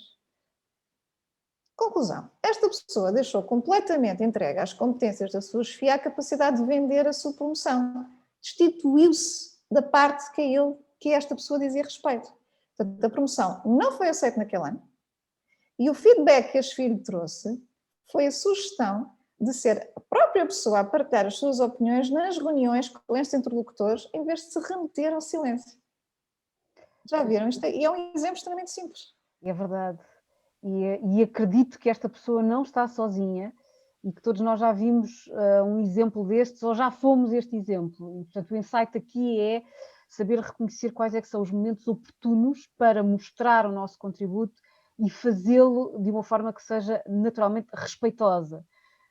Conclusão, esta pessoa deixou completamente entregue às competências da sua chefia a capacidade de vender a sua promoção. Destituiu-se da parte que esta pessoa dizia respeito. Portanto, a promoção não foi aceita naquele ano e o feedback que a chefia lhe trouxe foi a sugestão de ser a própria pessoa a partilhar as suas opiniões nas reuniões com estes interlocutores em vez de se remeter ao silêncio. Já viram? Isto é um exemplo extremamente simples. É verdade. E acredito que esta pessoa não está sozinha e que todos nós já vimos um exemplo destes ou já fomos este exemplo. E, portanto, o insight aqui é saber reconhecer quais é que são os momentos oportunos para mostrar o nosso contributo e fazê-lo de uma forma que seja naturalmente respeitosa.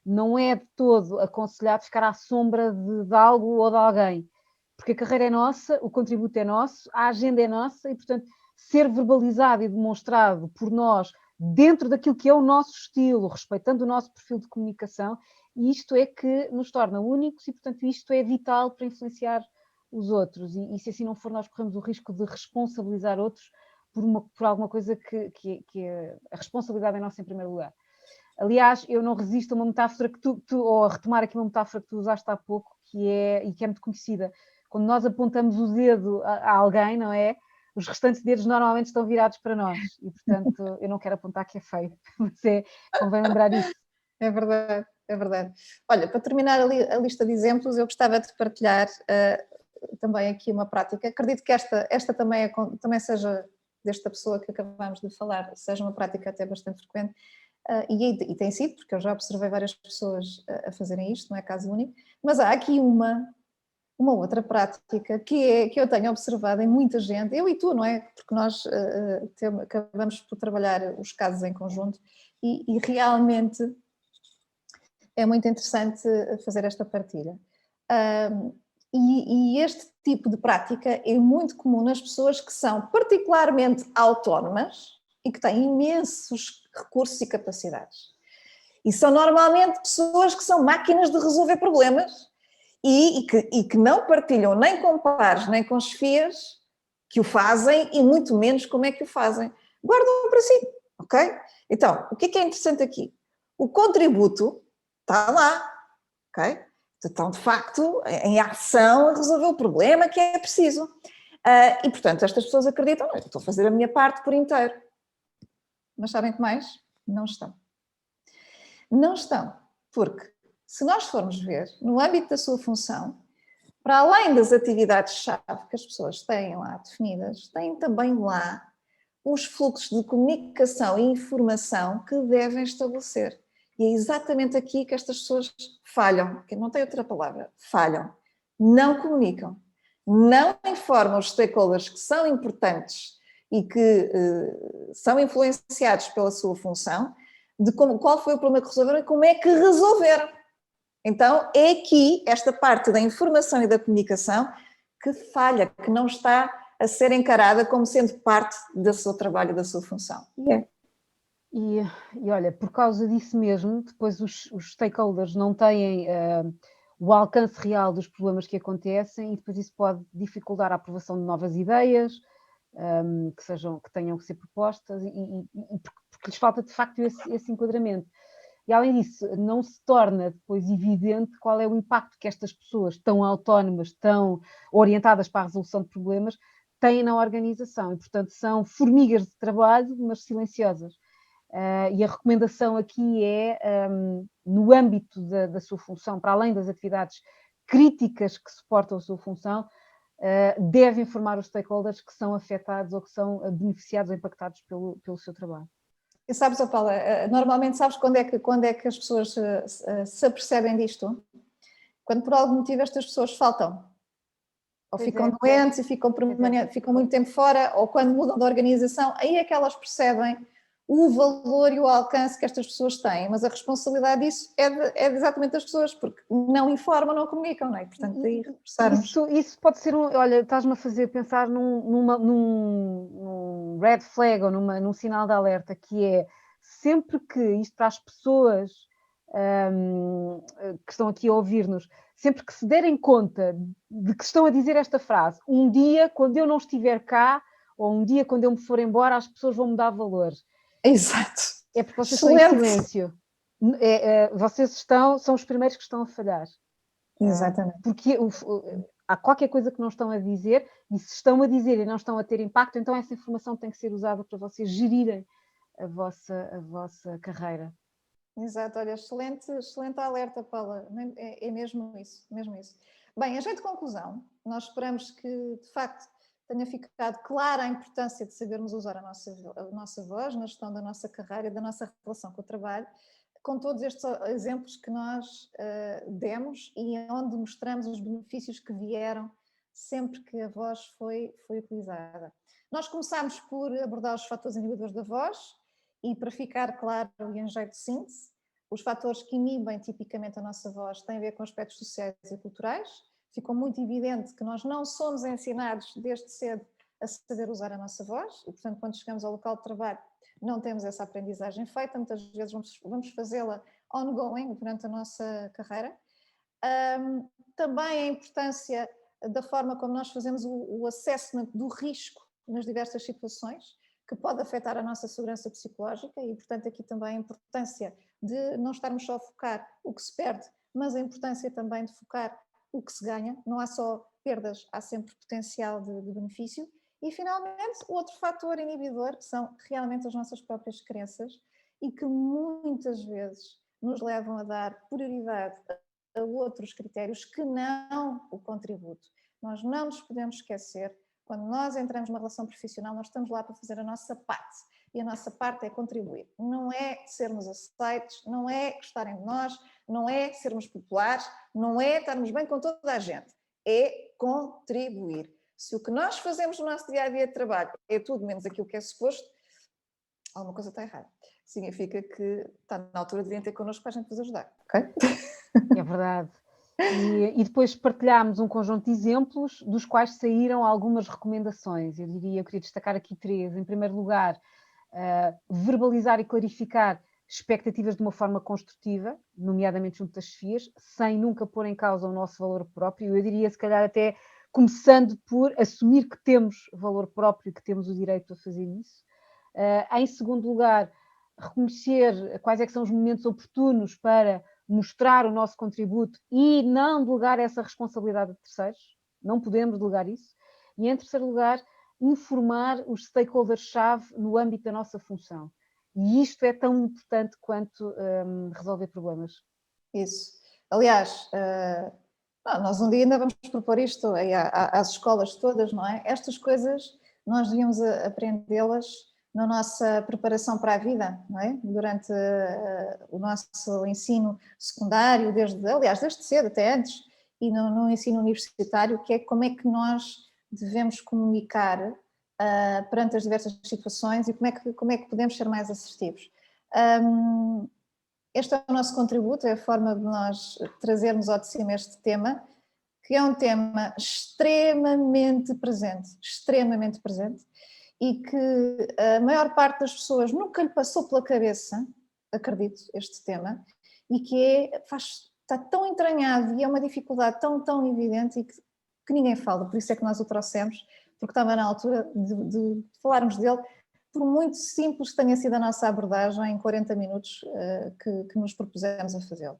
Não é de todo aconselhado ficar à sombra de algo ou de alguém, porque a carreira é nossa, o contributo é nosso, a agenda é nossa e, portanto, ser verbalizado e demonstrado por nós dentro daquilo que é o nosso estilo, respeitando o nosso perfil de comunicação, e isto é que nos torna únicos e, portanto, isto é vital para influenciar os outros. E se assim não for, nós corremos o risco de responsabilizar outros por alguma coisa que a responsabilidade é nossa em primeiro lugar. Aliás, eu não resisto a uma metáfora ou a retomar aqui uma metáfora que tu usaste há pouco, que é muito conhecida. Quando nós apontamos o dedo a alguém, não é? Os restantes dedos normalmente estão virados para nós. E, portanto, eu não quero apontar que é feio, mas convém lembrar isso. É verdade, é verdade. Olha, para terminar a lista de exemplos, eu gostava de partilhar também aqui uma prática. Acredito que esta também seja, desta pessoa que acabamos de falar, seja uma prática até bastante frequente. E tem sido, porque eu já observei várias pessoas a fazerem isto, não é caso único, mas há aqui uma outra prática que eu tenho observado em muita gente, eu e tu, não é? Porque nós acabamos por trabalhar os casos em conjunto e realmente é muito interessante fazer esta partilha. E este tipo de prática é muito comum nas pessoas que são particularmente autónomas e que têm imensos recursos e capacidades. E são normalmente pessoas que são máquinas de resolver problemas e que não partilham nem com pares, nem com chefias que o fazem e muito menos como é que o fazem. Guardam para si, ok? Então, o que é interessante aqui? O contributo está lá, ok? Estão, de facto, em ação a resolver o problema que é preciso. E, portanto, estas pessoas acreditam, eu estou a fazer a minha parte por inteiro. Mas sabem que mais? Não estão. Não estão, porque se nós formos ver, no âmbito da sua função, para além das atividades-chave que as pessoas têm lá definidas, têm também lá os fluxos de comunicação e informação que devem estabelecer. E é exatamente aqui que estas pessoas falham, que não tem outra palavra, falham. Não comunicam, não informam os stakeholders que são importantes e que são influenciados pela sua função, de qual foi o problema que resolveram e como é que resolveram. Então, é aqui esta parte da informação e da comunicação que falha, que não está a ser encarada como sendo parte do seu trabalho, da sua função. E olha, por causa disso mesmo, depois os stakeholders não têm o alcance real dos problemas que acontecem, e depois isso pode dificultar a aprovação de novas ideias, que tenham que ser propostas, e porque lhes falta de facto esse enquadramento. E além disso, não se torna depois evidente qual é o impacto que estas pessoas tão autónomas, tão orientadas para a resolução de problemas, têm na organização. E, portanto, são formigas de trabalho, mas silenciosas. E a recomendação aqui é, no âmbito da sua função, para além das atividades críticas que suportam a sua função, deve informar os stakeholders que são afetados ou que são beneficiados ou impactados pelo seu trabalho. E sabes, Paula, normalmente sabes quando é que as pessoas se apercebem disto? Quando por algum motivo estas pessoas faltam. Ou ficam doentes e ficam muito tempo fora, ou quando mudam de organização, aí é que elas percebem o valor e o alcance que estas pessoas têm, mas a responsabilidade disso é exatamente das pessoas, porque não informam, não comunicam, não é? Portanto, daí reforçarmos. Isso pode ser olha, estás-me a fazer pensar num red flag ou num sinal de alerta, que é sempre que isto para as pessoas que estão aqui a ouvir-nos, sempre que se derem conta de que estão a dizer esta frase, um dia quando eu não estiver cá, ou um dia quando eu me for embora, as pessoas vão me dar valor. Exato. É porque vocês estão em silêncio. Vocês são os primeiros que estão a falhar. Exatamente. Porque há qualquer coisa que não estão a dizer, e se estão a dizer e não estão a ter impacto, então essa informação tem que ser usada para vocês gerirem a vossa carreira. Exato, olha, excelente alerta, Paula, é mesmo isso, mesmo isso. Bem, a gente de conclusão, nós esperamos que de facto tenha ficado clara a importância de sabermos usar a nossa voz na gestão da nossa carreira e da nossa relação com o trabalho, com todos estes exemplos que nós demos e onde mostramos os benefícios que vieram sempre que a voz foi utilizada. Nós começámos por abordar os fatores inibidores da voz e, para ficar claro e em jeito de síntese, os fatores que inibem tipicamente a nossa voz têm a ver com aspectos sociais e culturais. Ficou muito evidente que nós não somos ensinados desde cedo a saber usar a nossa voz e, portanto, quando chegamos ao local de trabalho não temos essa aprendizagem feita, muitas vezes vamos fazê-la ongoing durante a nossa carreira. Também a importância da forma como nós fazemos o assessment do risco nas diversas situações, que pode afetar a nossa segurança psicológica e, portanto, aqui também a importância de não estarmos só a focar o que se perde, mas a importância também de focar o que se ganha. Não há só perdas, há sempre potencial de benefício. E, finalmente, outro fator inibidor, que são realmente as nossas próprias crenças e que muitas vezes nos levam a dar prioridade a outros critérios que não o contributo. Nós não nos podemos esquecer, quando nós entramos numa relação profissional, nós estamos lá para fazer a nossa parte. E a nossa parte é contribuir. Não é sermos aceitos, não é gostarem de nós, não é sermos populares, não é estarmos bem com toda a gente. É contribuir. Se o que nós fazemos no nosso dia-a-dia de trabalho é tudo menos aquilo que é suposto, alguma coisa está errada. Significa que está na altura de virem ter connosco para a gente vos ajudar, ok? É verdade. E depois partilhámos um conjunto de exemplos dos quais saíram algumas recomendações. Eu queria destacar aqui 3. Em primeiro lugar, verbalizar e clarificar expectativas de uma forma construtiva, nomeadamente junto das chefias, sem nunca pôr em causa o nosso valor próprio. Eu diria, se calhar, até começando por assumir que temos valor próprio e que temos o direito a fazer isso. Em segundo lugar, reconhecer quais é que são os momentos oportunos para mostrar o nosso contributo e não delegar essa responsabilidade a terceiros. Não podemos delegar isso. E, em terceiro lugar, informar os stakeholders-chave no âmbito da nossa função. E isto é tão importante quanto resolver problemas. Isso. Aliás, nós um dia ainda vamos propor isto às escolas todas, não é? Estas coisas nós devíamos aprendê-las na nossa preparação para a vida, não é? Durante o nosso ensino secundário, desde cedo, até antes, e no ensino universitário, que é como é que nós devemos comunicar perante as diversas situações e como é que podemos ser mais assertivos. Este é o nosso contributo, é a forma de nós trazermos ao de cima este tema, que é um tema extremamente presente, e que a maior parte das pessoas nunca lhe passou pela cabeça, acredito, este tema, e que está tão entranhado e é uma dificuldade tão evidente e que ninguém fala, por isso é que nós o trouxemos, porque estava na altura de falarmos dele, por muito simples que tenha sido a nossa abordagem em 40 minutos que nos propusemos a fazê-lo.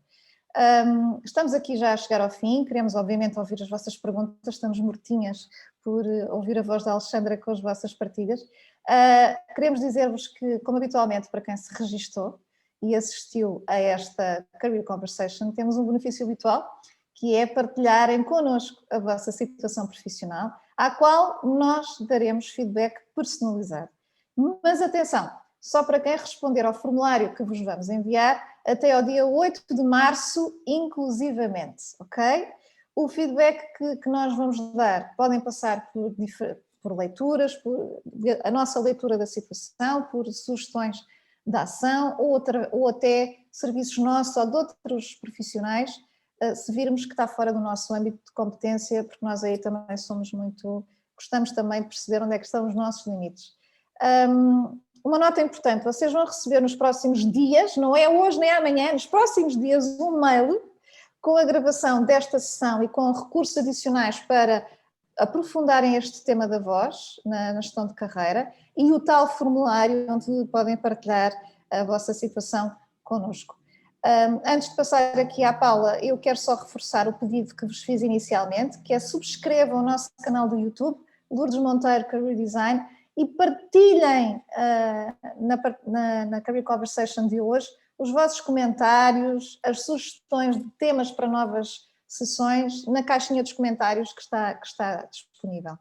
Estamos aqui já a chegar ao fim, queremos obviamente ouvir as vossas perguntas, estamos mortinhas por ouvir a voz da Alexandra com as vossas partilhas. Queremos dizer-vos que, como habitualmente, para quem se registou e assistiu a esta Career Conversation, temos um benefício habitual, que é partilharem connosco a vossa situação profissional, à qual nós daremos feedback personalizado. Mas atenção, só para quem responder ao formulário que vos vamos enviar até ao dia 8 de março, inclusivamente, ok? O feedback que nós vamos dar podem passar por leituras, por a nossa leitura da situação, por sugestões de ação ou até serviços nossos ou de outros profissionais, se virmos que está fora do nosso âmbito de competência, porque nós aí também gostamos também de perceber onde é que estão os nossos limites. Uma nota importante, vocês vão receber nos próximos dias, não é hoje nem amanhã, nos próximos dias, um mail com a gravação desta sessão e com recursos adicionais para aprofundarem este tema da voz na gestão de carreira e o tal formulário onde podem partilhar a vossa situação connosco. Antes de passar aqui à Paula, eu quero só reforçar o pedido que vos fiz inicialmente, que é subscrevam o nosso canal do YouTube, Lourdes Monteiro Career Design, e partilhem na Career Conversation de hoje os vossos comentários, as sugestões de temas para novas sessões na caixinha dos comentários que está disponível.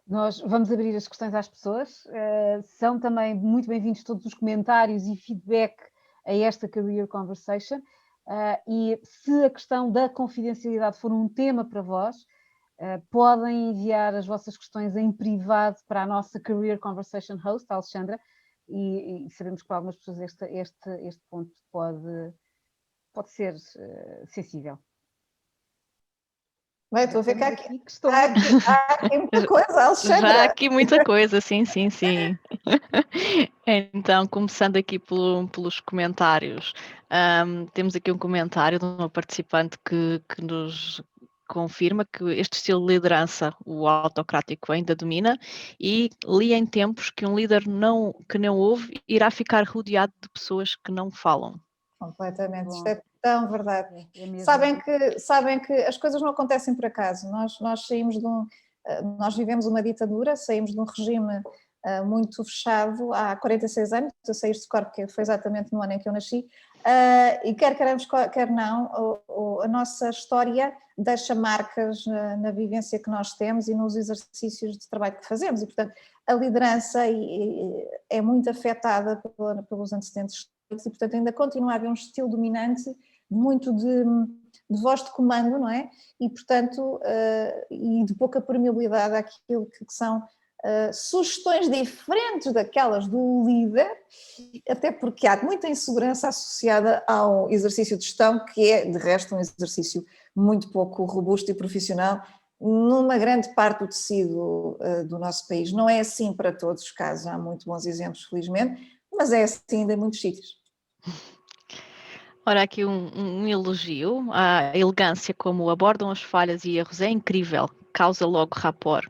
Nós vamos abrir as questões às pessoas, são também muito bem-vindos todos os comentários e feedback a esta Career Conversation, e se a questão da confidencialidade for um tema para vós, podem enviar as vossas questões em privado para a nossa Career Conversation host, a Alexandra, e sabemos que para algumas pessoas este ponto pode ser sensível. Bem, estou a ver que há aqui muita coisa, Alexandra. Já há aqui muita coisa, sim. Então, começando aqui pelos comentários, temos aqui um comentário de uma participante que nos confirma que este estilo de liderança, o autocrático, ainda domina, e li em tempos que um líder que não ouve irá ficar rodeado de pessoas que não falam. Completamente, isto é tão verdade. É sabem que as coisas não acontecem por acaso. Nós saímos nós vivemos uma ditadura, saímos de um regime muito fechado há 46 anos, eu saí de cor porque foi exatamente no ano em que eu nasci, e quer queremos, quer não, a nossa história deixa marcas na vivência que nós temos e nos exercícios de trabalho que fazemos, e portanto a liderança é muito afetada pelos antecedentes e portanto ainda continua a haver um estilo dominante muito de voz de comando, não é? E portanto, e de pouca permeabilidade àquilo que são sugestões diferentes daquelas do líder, até porque há muita insegurança associada ao exercício de gestão, que é de resto um exercício muito pouco robusto e profissional numa grande parte do tecido do nosso país. Não é assim para todos os casos, há muito bons exemplos, felizmente, mas é assim ainda em muitos sítios. Ora, aqui um elogio à elegância como abordam as falhas e erros, é incrível, causa logo rapport.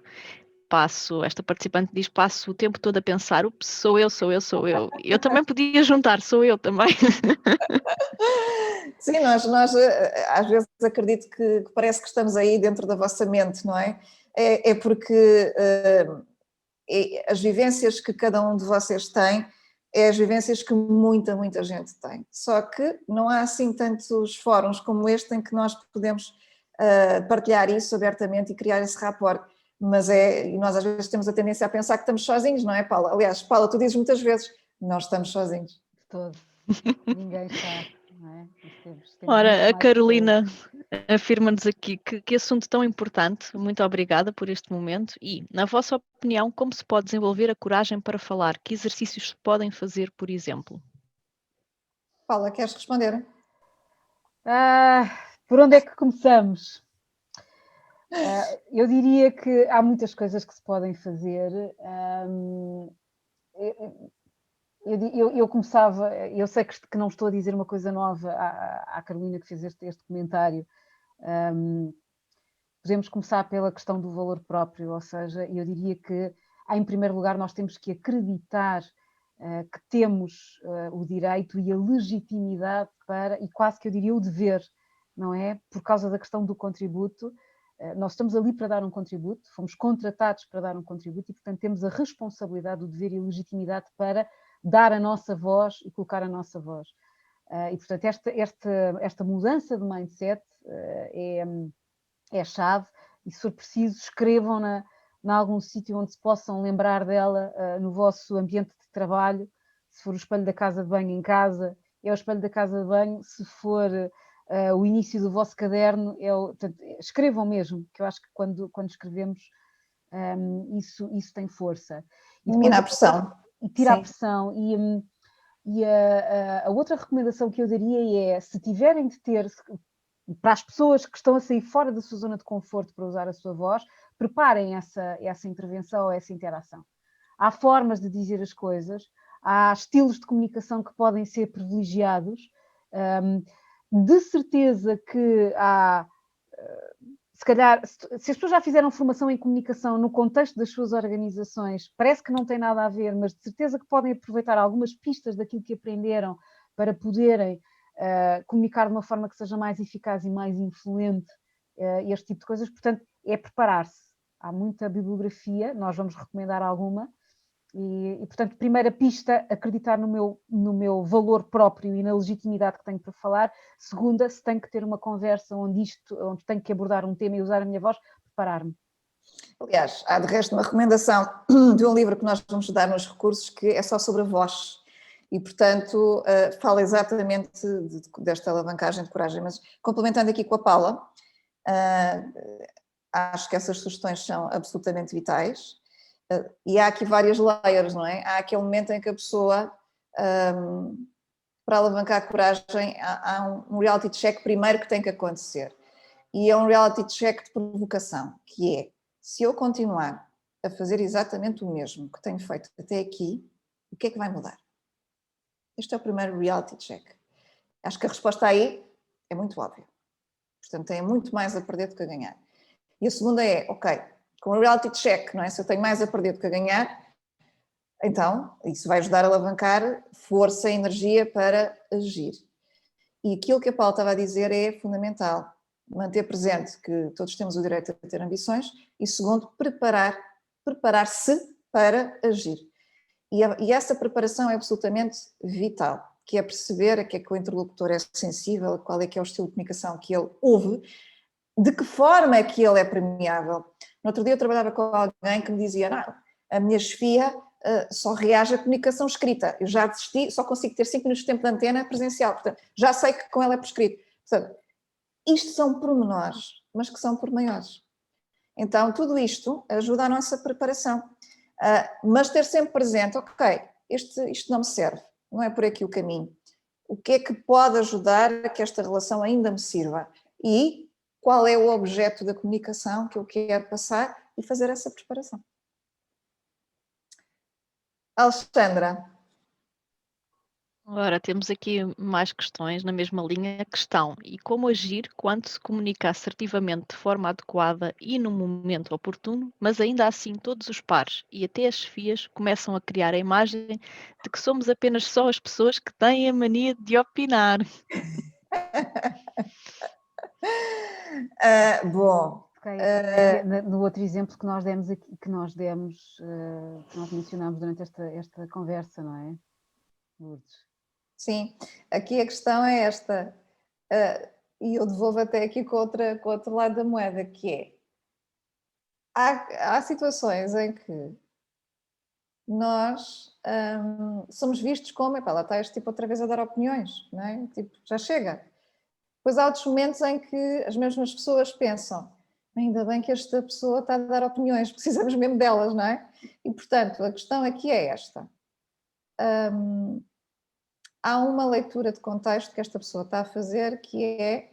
Esta participante diz, passo o tempo todo a pensar, ups, sou eu. Eu também podia juntar, sou eu também. Sim, nós às vezes acredito que parece que estamos aí dentro da vossa mente, não é? É porque as vivências que cada um de vocês tem, é as vivências que muita gente tem. Só que não há assim tantos fóruns como este em que nós podemos partilhar isso abertamente e criar esse rapport. Mas e nós às vezes temos a tendência a pensar que estamos sozinhos, não é, Paula? Aliás, Paula, tu dizes muitas vezes, nós estamos sozinhos. De todo. Ninguém está, não é? Temos Ora, a Carolina afirma-nos aqui que assunto tão importante, muito obrigada por este momento e, na vossa opinião, como se pode desenvolver a coragem para falar? Que exercícios se podem fazer, por exemplo? Paula, queres responder? Por onde é que começamos? Eu diria que há muitas coisas que se podem fazer. eu começava, eu sei que não estou a dizer uma coisa nova à Carolina que fez este comentário. Podemos começar pela questão do valor próprio, ou seja, eu diria que, em primeiro lugar, nós temos que acreditar que temos o direito e a legitimidade para, e quase que eu diria o dever, não é? Por causa da questão do contributo, nós estamos ali para dar um contributo, fomos contratados para dar um contributo e, portanto, temos a responsabilidade, o dever e a legitimidade para dar a nossa voz e colocar a nossa voz. E, portanto, esta mudança de mindset é a chave, e se for preciso, escrevam-na em algum sítio onde se possam lembrar dela, no vosso ambiente de trabalho. Se for o espelho da casa de banho em casa, é o espelho da casa de banho. Se for o início do vosso caderno, portanto, escrevam mesmo, que eu acho que quando escrevemos, isso tem força. E elimina a pressão. E tira a pressão. E a outra recomendação que eu daria é, se tiverem de ter, para as pessoas que estão a sair fora da sua zona de conforto para usar a sua voz, preparem essa intervenção, essa interação. Há formas de dizer as coisas, há estilos de comunicação que podem ser privilegiados. De certeza que há, se calhar, se as pessoas já fizeram formação em comunicação no contexto das suas organizações, parece que não tem nada a ver, mas de certeza que podem aproveitar algumas pistas daquilo que aprenderam para poderem comunicar de uma forma que seja mais eficaz e mais influente, este tipo de coisas. Portanto, é preparar-se. Há muita bibliografia, nós vamos recomendar alguma, e portanto, primeira pista, acreditar no meu valor próprio e na legitimidade que tenho para falar. Segunda, se tenho que ter uma conversa onde tenho que abordar um tema e usar a minha voz, preparar-me. Aliás, há de resto uma recomendação de um livro que nós vamos dar nos recursos que é só sobre a voz. E, portanto, fala exatamente desta alavancagem de coragem. Mas, complementando aqui com a Paula, acho que essas sugestões são absolutamente vitais. E há aqui várias layers, não é? Há aquele momento em que a pessoa, para alavancar a coragem, há um reality check primeiro que tem que acontecer. E é um reality check de provocação, que é, se eu continuar a fazer exatamente o mesmo que tenho feito até aqui, o que é que vai mudar? Este é o primeiro reality check. Acho que a resposta aí é muito óbvia. Portanto, tem muito mais a perder do que a ganhar. E a segunda é, ok, com o reality check, não é? Se eu tenho mais a perder do que a ganhar, então isso vai ajudar a alavancar força e energia para agir. E aquilo que a Paula estava a dizer é fundamental. Manter presente que todos temos o direito a ter ambições e, segundo, preparar-se para agir. E essa preparação é absolutamente vital, que é perceber a que é que o interlocutor é sensível, qual é que é o estilo de comunicação que ele ouve, de que forma é que ele é premiável. No outro dia eu trabalhava com alguém que me dizia, não, a minha chefia só reage à comunicação escrita, eu já desisti, só consigo ter 5 minutos de tempo de antena presencial, portanto, já sei que com ela é prescrito. Portanto, isto são pormenores, mas que são pormenores. Então, tudo isto ajuda a nossa preparação. Mas ter sempre presente, ok, isto não me serve, não é por aqui o caminho. O que é que pode ajudar a que esta relação ainda me sirva? E qual é o objeto da comunicação que eu quero passar e fazer essa preparação. Alexandra. Ora, temos aqui mais questões na mesma linha. Questão: e como agir quando se comunica assertivamente de forma adequada e no momento oportuno, mas ainda assim todos os pares e até as chefias começam a criar a imagem de que somos apenas só as pessoas que têm a mania de opinar? Bom. No outro exemplo que nós demos aqui, que nós mencionámos durante esta conversa, não é, Lourdes? Sim, aqui a questão é esta, e eu devolvo até aqui com o outro lado da moeda, que é, há situações em que nós somos vistos como, epá, lá está este tipo outra vez a dar opiniões, não é? Tipo, já chega. Depois há outros momentos em que as mesmas pessoas pensam, ainda bem que esta pessoa está a dar opiniões, precisamos mesmo delas, não é? E, portanto, a questão aqui é esta. Há uma leitura de contexto que esta pessoa está a fazer, que é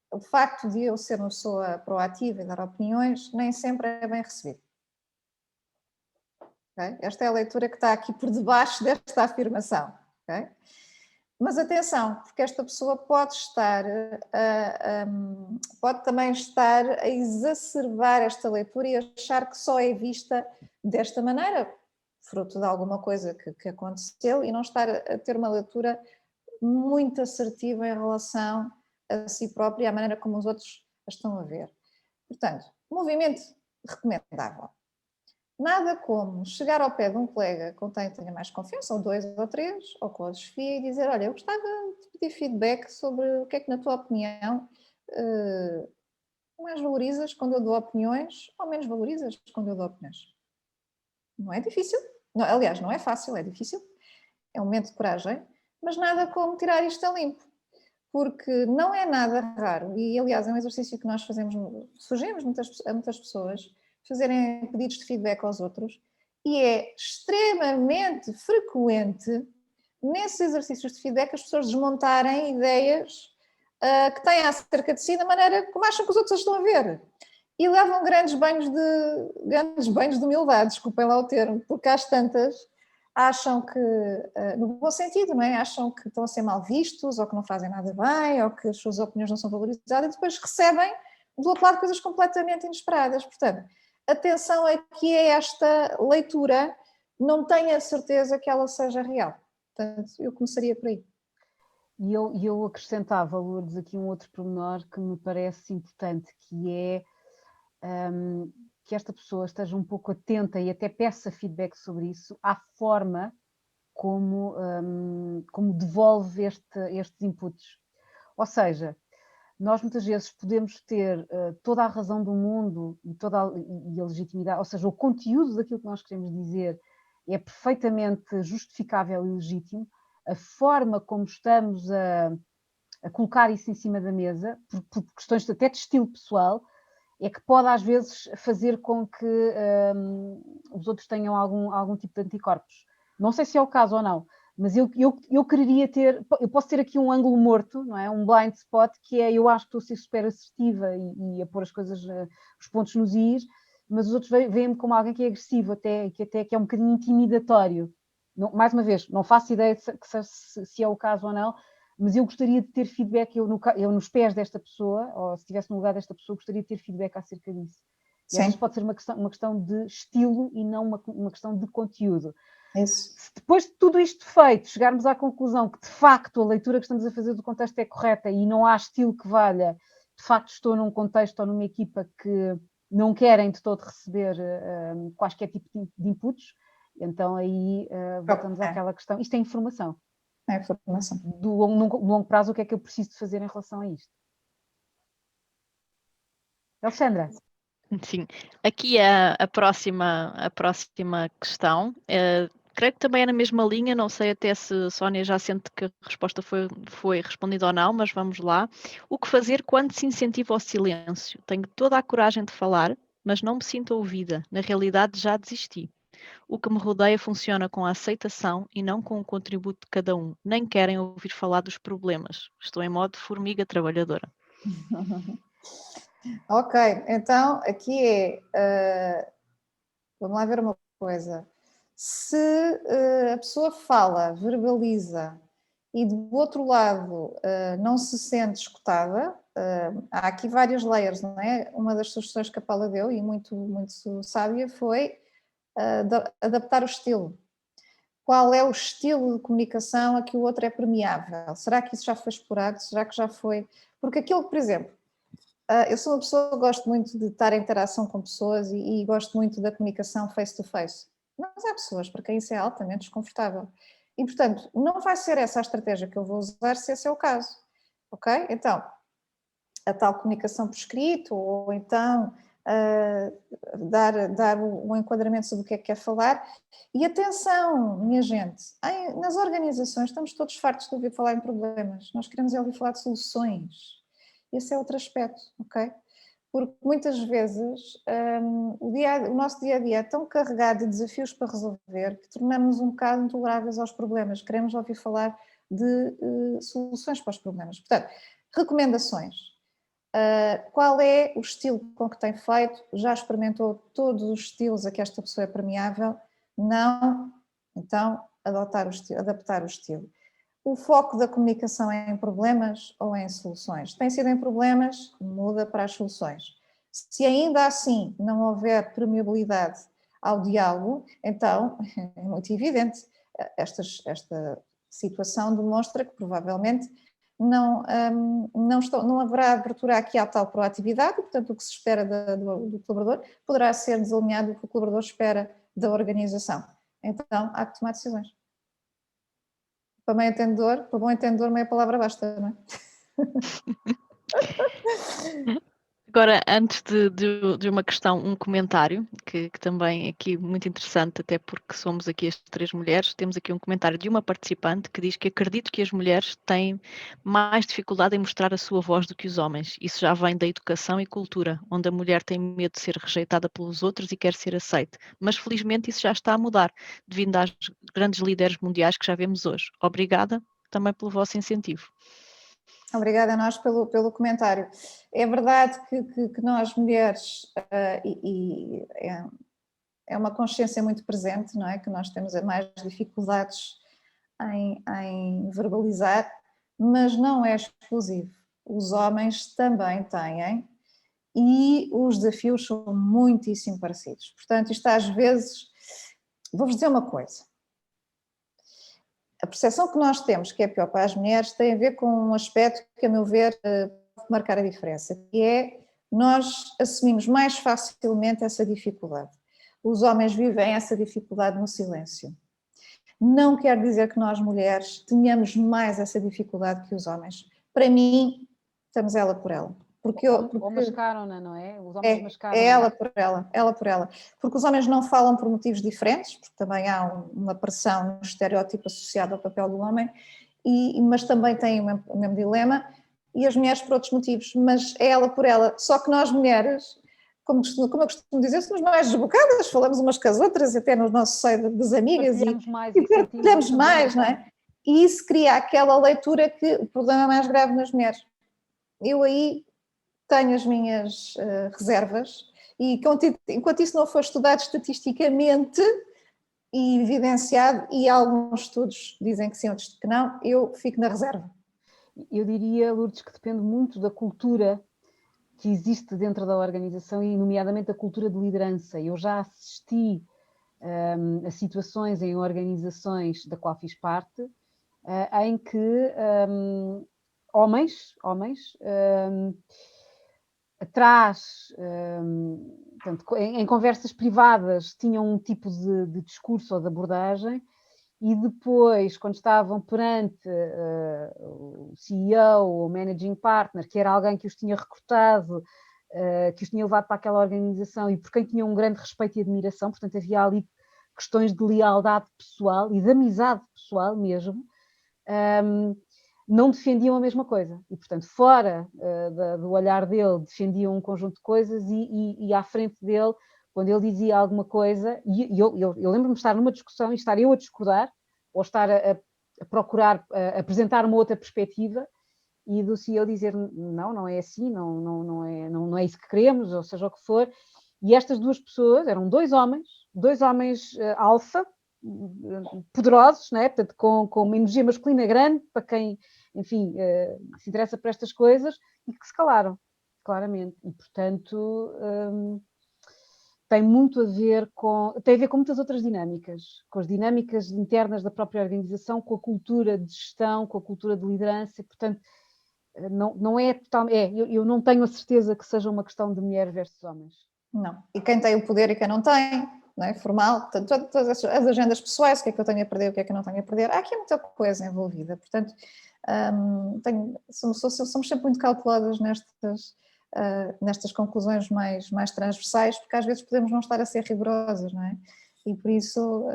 o facto de eu ser uma pessoa proativa e dar opiniões, nem sempre é bem recebido. Okay? Esta é a leitura que está aqui por debaixo desta afirmação. Okay? Mas atenção, porque esta pessoa pode estar, pode também estar a exacerbar esta leitura e achar que só é vista desta maneira, fruto de alguma coisa que aconteceu, e não estar a ter uma leitura muito assertiva em relação a si própria e à maneira como os outros a estão a ver. Portanto, movimento recomendável. Nada como chegar ao pé de um colega com quem tenha mais confiança, ou 2 ou 3, ou com a Sofia, e dizer: olha, eu gostava de pedir feedback sobre o que é que, na tua opinião, mais valorizas quando eu dou opiniões, ou menos valorizas quando eu dou opiniões. Não é difícil. Não, aliás, não é fácil, é difícil. É um momento de coragem, mas nada como tirar isto a limpo. Porque não é nada raro, e aliás é um exercício que nós fazemos, sugerimos a muitas pessoas, fazerem pedidos de feedback aos outros, e é extremamente frequente, nesses exercícios de feedback, as pessoas desmontarem ideias que têm acerca de si da maneira como acham que os outros as estão a ver. E levam grandes banhos de humildade, desculpem lá o termo, porque às tantas acham que, no bom sentido, não é? Acham que estão a ser mal vistos, ou que não fazem nada bem, ou que as suas opiniões não são valorizadas, e depois recebem, do outro lado, coisas completamente inesperadas. Portanto, atenção aqui a esta leitura, não tenho a certeza que ela seja real. Portanto, eu começaria por aí. E eu acrescentava, Lourdes, aqui um outro pormenor que me parece importante, que é que esta pessoa esteja um pouco atenta e até peça feedback sobre isso, à forma como devolve estes inputs. Ou seja, nós muitas vezes podemos ter toda a razão do mundo e a legitimidade, ou seja, o conteúdo daquilo que nós queremos dizer é perfeitamente justificável e legítimo, a forma como estamos a colocar isso em cima da mesa, por questões até de estilo pessoal, é que pode às vezes fazer com que os outros tenham algum tipo de anticorpos. Não sei se é o caso ou não, mas eu quereria ter, eu posso ter aqui um ângulo morto, não é? Um blind spot, que é, eu acho que estou a ser super assertiva e a pôr as coisas, os pontos nos is, mas os outros veem-me como alguém que é agressivo, até que é um bocadinho intimidatório. Não, mais uma vez, não faço ideia se é o caso ou não, mas eu gostaria de ter feedback, eu nos pés desta pessoa, ou se estivesse no lugar desta pessoa, gostaria de ter feedback acerca disso. E às vezes pode ser uma questão de estilo e não uma questão de conteúdo. Isso. Se depois de tudo isto feito, chegarmos à conclusão que de facto a leitura que estamos a fazer do contexto é correta e não há estilo que valha, de facto estou num contexto ou numa equipa que não querem de todo receber quaisquer tipo de inputs, então aí voltamos àquela questão. Isto é informação. É informação. No longo prazo, o que é que eu preciso de fazer em relação a isto? Alexandra. Sim, aqui a próxima questão, creio que também é na mesma linha, não sei até se Sónia já sente que a resposta foi respondida ou não, mas vamos lá. O que fazer quando se incentiva o silêncio? Tenho toda a coragem de falar, mas não me sinto ouvida. Na realidade, já desisti. O que me rodeia funciona com a aceitação e não com o contributo de cada um. Nem querem ouvir falar dos problemas. Estou em modo formiga trabalhadora. Ok, então aqui vamos lá ver uma coisa. Se a pessoa fala, verbaliza e do outro lado não se sente escutada, há aqui vários layers, não é? Uma das sugestões que a Paula deu, e muito, muito sábia, foi adaptar o estilo. Qual é o estilo de comunicação a que o outro é permeável? Será que isso já foi explorado? Será que já foi? Porque aquilo, por exemplo, eu sou uma pessoa que gosto muito de estar em interação com pessoas e gosto muito da comunicação face to face. Mas há pessoas para quem isso é altamente desconfortável. E, portanto, não vai ser essa a estratégia que eu vou usar se esse é o caso. Ok? Então, a tal comunicação por escrito, ou então dar um enquadramento sobre o que é que quer falar. E atenção, minha gente, nas organizações estamos todos fartos de ouvir falar em problemas. Nós queremos ouvir falar de soluções. Esse é outro aspecto, ok? Porque muitas vezes o nosso dia-a-dia é tão carregado de desafios para resolver que tornamos-nos um bocado intoleráveis aos problemas. Queremos ouvir falar de soluções para os problemas. Portanto, recomendações. Qual é o estilo com que tem feito? Já experimentou todos os estilos a que esta pessoa é permeável? Não, então adaptar o estilo. O foco da comunicação é em problemas ou em soluções? Tem sido em problemas, muda para as soluções. Se ainda assim não houver permeabilidade ao diálogo, então é muito evidente. Esta situação demonstra que provavelmente não haverá abertura aqui à tal proatividade, portanto o que se espera do colaborador poderá ser desalinhado do que o colaborador espera da organização. Então há que tomar decisões. Para bom entendedor, meia palavra basta, não é? Agora, antes de uma questão, um comentário, que também é aqui muito interessante, até porque somos aqui as 3 mulheres, temos aqui um comentário de uma participante que diz que acredito que as mulheres têm mais dificuldade em mostrar a sua voz do que os homens. Isso já vem da educação e cultura, onde a mulher tem medo de ser rejeitada pelos outros e quer ser aceite. Mas felizmente isso já está a mudar, devido às grandes líderes mundiais que já vemos hoje. Obrigada também pelo vosso incentivo. Obrigada a nós pelo comentário. É verdade que nós mulheres, é uma consciência muito presente, não é? Que nós temos mais dificuldades em verbalizar, mas não é exclusivo. Os homens também têm e os desafios são muitíssimo parecidos. Portanto, isto às vezes, vou-vos dizer uma coisa. A percepção que nós temos, que é pior para as mulheres, tem a ver com um aspecto que, a meu ver, pode marcar a diferença, que é nós assumimos mais facilmente essa dificuldade. Os homens vivem essa dificuldade no silêncio. Não quer dizer que nós, mulheres, tenhamos mais essa dificuldade que os homens. Para mim, estamos ela por ela. Ou mascaram-na, não é? Os homens mascaram-na. É ela por ela. Porque os homens não falam por motivos diferentes, porque também há uma pressão, um estereótipo associado ao papel do homem, mas também têm o mesmo dilema, e as mulheres por outros motivos, mas é ela por ela. Só que nós mulheres, como eu costumo dizer, somos mais desbocadas, falamos umas com as outras, até no nosso seio das amigas, e partilhamos mais, não é? E isso cria aquela leitura que o problema é mais grave nas mulheres. Eu aí tenho as minhas reservas e enquanto isso não for estudado estatisticamente e evidenciado, e alguns estudos dizem que sim, outros que não, eu fico na reserva. Eu diria, Lourdes, que depende muito da cultura que existe dentro da organização e nomeadamente a cultura de liderança. Eu já assisti a situações em organizações da qual fiz parte, em que homens atrás, portanto, em conversas privadas, tinham um tipo de discurso ou de abordagem, e depois, quando estavam perante o CEO ou o Managing Partner, que era alguém que os tinha recrutado, que os tinha levado para aquela organização e por quem tinham um grande respeito e admiração, portanto havia ali questões de lealdade pessoal e de amizade pessoal mesmo, não defendiam a mesma coisa. E, portanto, fora do olhar dele, defendiam um conjunto de coisas e à frente dele, quando ele dizia alguma coisa, e eu lembro-me de estar numa discussão e estar eu a discordar, ou estar a procurar apresentar uma outra perspectiva, e do CEO dizer, não é assim, não é isso que queremos, ou seja o que for. E estas duas pessoas, eram dois homens alfa, poderosos, não é? Portanto, com uma energia masculina grande, para quem, enfim, se interessa por estas coisas, e que se calaram, claramente. E, portanto, tem muito a ver tem a ver com muitas outras dinâmicas, com as dinâmicas internas da própria organização, com a cultura de gestão, com a cultura de liderança, e, portanto, não é totalmente... Eu não tenho a certeza que seja uma questão de mulher versus homens. Não. E quem tem o poder e quem não tem, não é? Formal, portanto, todas as agendas pessoais, o que é que eu tenho a perder, o que é que eu não tenho a perder, há aqui muita coisa envolvida, portanto, somos sempre muito cautelosas nestas conclusões mais transversais, porque às vezes podemos não estar a ser rigorosas, não é? E por isso,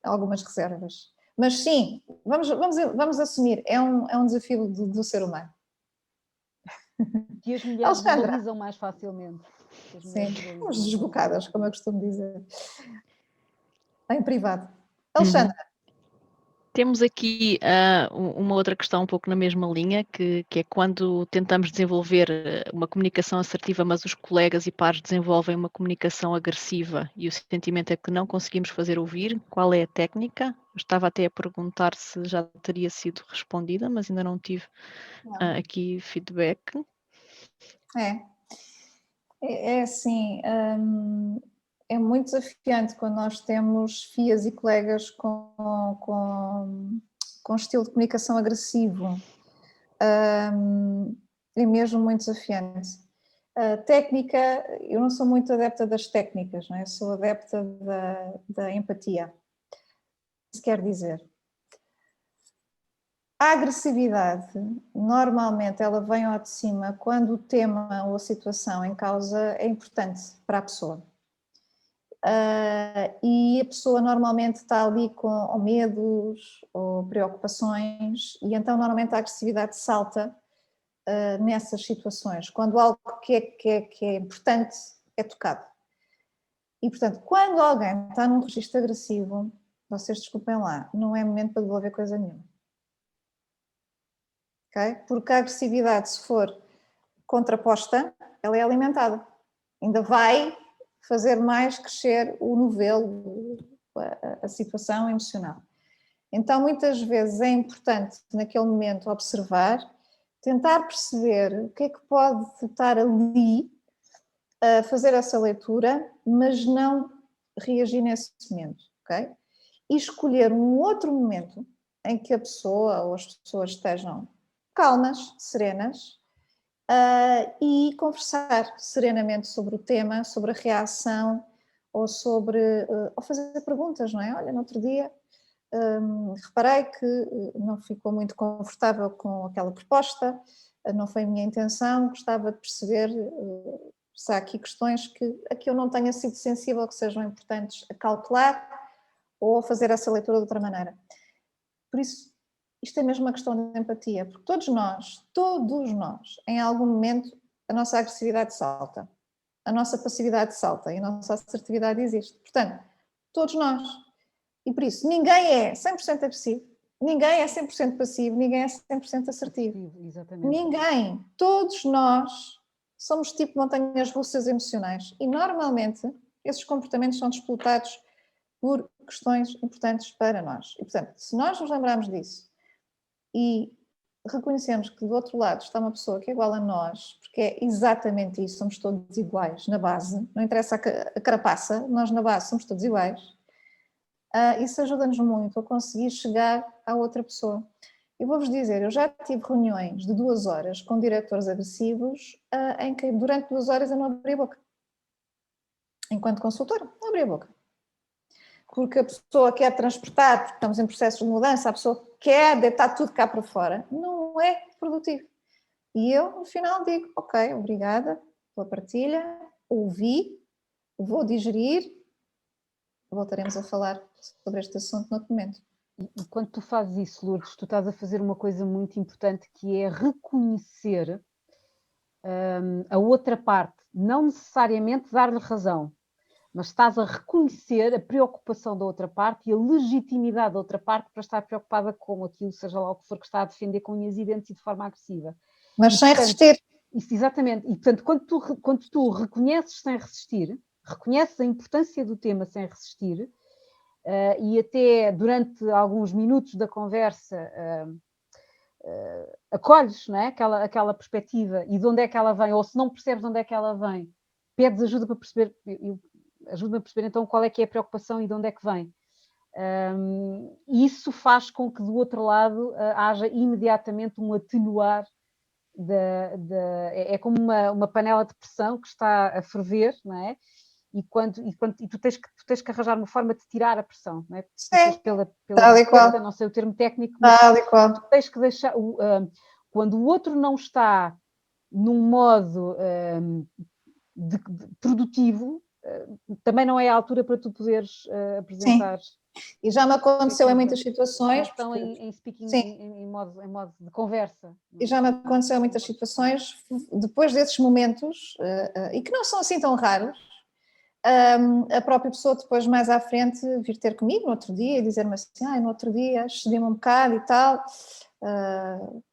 algumas reservas. Mas sim, vamos assumir, é um desafio do ser humano. Que as mulheres valorizam mais facilmente. Sim, uns desbocadas, como eu costumo dizer. Em privado. Alexandra. Temos aqui uma outra questão um pouco na mesma linha, que é quando tentamos desenvolver uma comunicação assertiva, mas os colegas e pares desenvolvem uma comunicação agressiva e o sentimento é que não conseguimos fazer ouvir, qual é a técnica? Eu estava até a perguntar se já teria sido respondida, mas ainda não tive aqui feedback. É assim, é muito desafiante quando nós temos FIAs e colegas com estilo de comunicação agressivo. É mesmo muito desafiante. A técnica, eu não sou muito adepta das técnicas, não é? Sou adepta da empatia. Isso quer dizer, a agressividade, normalmente ela vem ao de cima quando o tema ou a situação em causa é importante para a pessoa. E a pessoa normalmente está ali com ou medos ou preocupações e então normalmente a agressividade salta nessas situações, quando algo que é importante é tocado. E portanto, quando alguém está num registro agressivo, vocês desculpem lá, não é momento para devolver coisa nenhuma. Okay? Porque a agressividade, se for contraposta, ela é alimentada. Ainda vai fazer mais crescer o novelo, a situação emocional. Então, muitas vezes é importante, naquele momento, observar, tentar perceber o que é que pode estar ali, a fazer essa leitura, mas não reagir nesse momento, ok? E escolher um outro momento em que a pessoa ou as pessoas estejam calmas, serenas, e conversar serenamente sobre o tema, sobre a reação ou ou fazer perguntas, não é? Olha, no outro dia reparei que não ficou muito confortável com aquela proposta, não foi a minha intenção, gostava de perceber se há aqui questões a que eu não tenha sido sensível, que sejam importantes a calcular ou a fazer essa leitura de outra maneira. Por isso, isto é mesmo uma questão de empatia, porque todos nós, em algum momento, a nossa agressividade salta, a nossa passividade salta e a nossa assertividade existe. Portanto, todos nós. E por isso, ninguém é 100% agressivo, ninguém é 100% passivo, ninguém é 100% assertivo. Exatamente. Ninguém. Todos nós somos tipo montanhas russas emocionais e normalmente esses comportamentos são disputados por questões importantes para nós. E portanto, se nós nos lembrarmos disso e reconhecemos que do outro lado está uma pessoa que é igual a nós, porque é exatamente isso, somos todos iguais na base, não interessa a carapaça, nós na base somos todos iguais, isso ajuda-nos muito a conseguir chegar à outra pessoa. Eu vou-vos dizer, eu já tive reuniões de 2 horas com diretores agressivos em que durante 2 horas eu não abri a boca. Enquanto consultora, não abri a boca. Porque a pessoa quer transportar, porque estamos em processos de mudança, a pessoa quer deitar tudo cá para fora, não é produtivo. E eu, no final, digo, ok, obrigada pela partilha, ouvi, vou digerir, voltaremos a falar sobre este assunto noutro momento. E quando tu fazes isso, Lourdes, tu estás a fazer uma coisa muito importante, que é reconhecer a outra parte, não necessariamente dar-lhe razão, mas estás a reconhecer a preocupação da outra parte e a legitimidade da outra parte para estar preocupada com aquilo, seja lá o que for que está a defender com unhas e dentes e de forma agressiva. Mas sem resistir. Isso, exatamente. E, portanto, quando tu reconheces sem resistir, reconheces a importância do tema sem resistir, e até durante alguns minutos da conversa acolhes, não é? aquela perspectiva e de onde é que ela vem, ou se não percebes de onde é que ela vem, pedes ajuda para perceber, ajuda-me a perceber então qual é que é a preocupação e de onde é que vem. Isso faz com que do outro lado haja imediatamente um atenuar, é como uma panela de pressão que está a ferver, não é? E tu tens que arranjar uma forma de tirar a pressão, não é? Sim, pela qual. não sei o termo técnico, mas qual. tens que deixar, quando o outro não está num modo de produtivo, também não é a altura para tu poderes apresentar. Sim. E já me aconteceu em muitas situações. Estão em speaking, em modo de conversa. E já me aconteceu em muitas situações, depois desses momentos, e que não são assim tão raros, a própria pessoa depois mais à frente vir ter comigo no outro dia e dizer-me assim, no outro dia excedi-me um bocado e tal,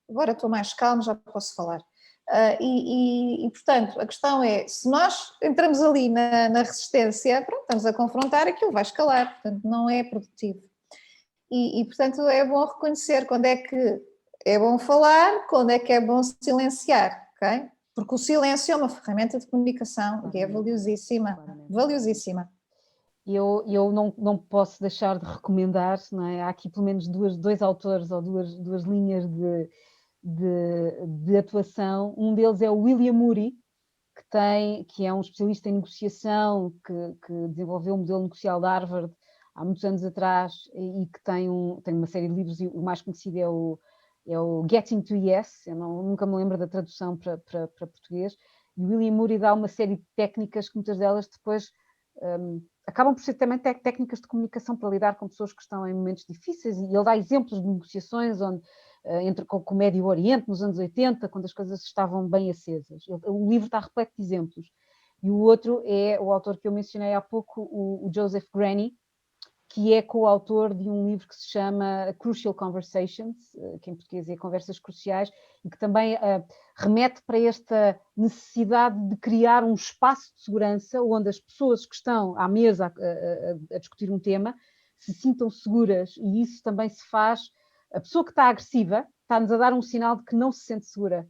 agora estou mais calmo, já posso falar. E, portanto, a questão é, se nós entramos ali na resistência, pronto, estamos a confrontar, aquilo vai escalar, portanto não é produtivo. E, portanto, é bom reconhecer quando é que é bom falar, quando é que é bom silenciar, ok? Porque o silêncio é uma ferramenta de comunicação e é valiosíssima, valiosíssima. Eu não posso deixar de recomendar, não é? Há aqui pelo menos dois autores ou duas linhas de atuação. Um deles é o William Ury, que é um especialista em negociação, que desenvolveu o modelo negocial de Harvard há muitos anos atrás e que tem uma série de livros, e o mais conhecido é o Getting to Yes. Eu nunca me lembro da tradução para português. E o William Ury dá uma série de técnicas que muitas delas depois acabam por ser também técnicas de comunicação para lidar com pessoas que estão em momentos difíceis, e ele dá exemplos de negociações onde com o Médio Oriente, nos anos 80, quando as coisas estavam bem acesas. O livro está repleto de exemplos. E o outro é o autor que eu mencionei há pouco, o Joseph Granny, que é coautor de um livro que se chama Crucial Conversations, que em português é Conversas Cruciais, e que também remete para esta necessidade de criar um espaço de segurança onde as pessoas que estão à mesa a discutir um tema se sintam seguras, e isso também se faz. A pessoa que está agressiva está-nos a dar um sinal de que não se sente segura,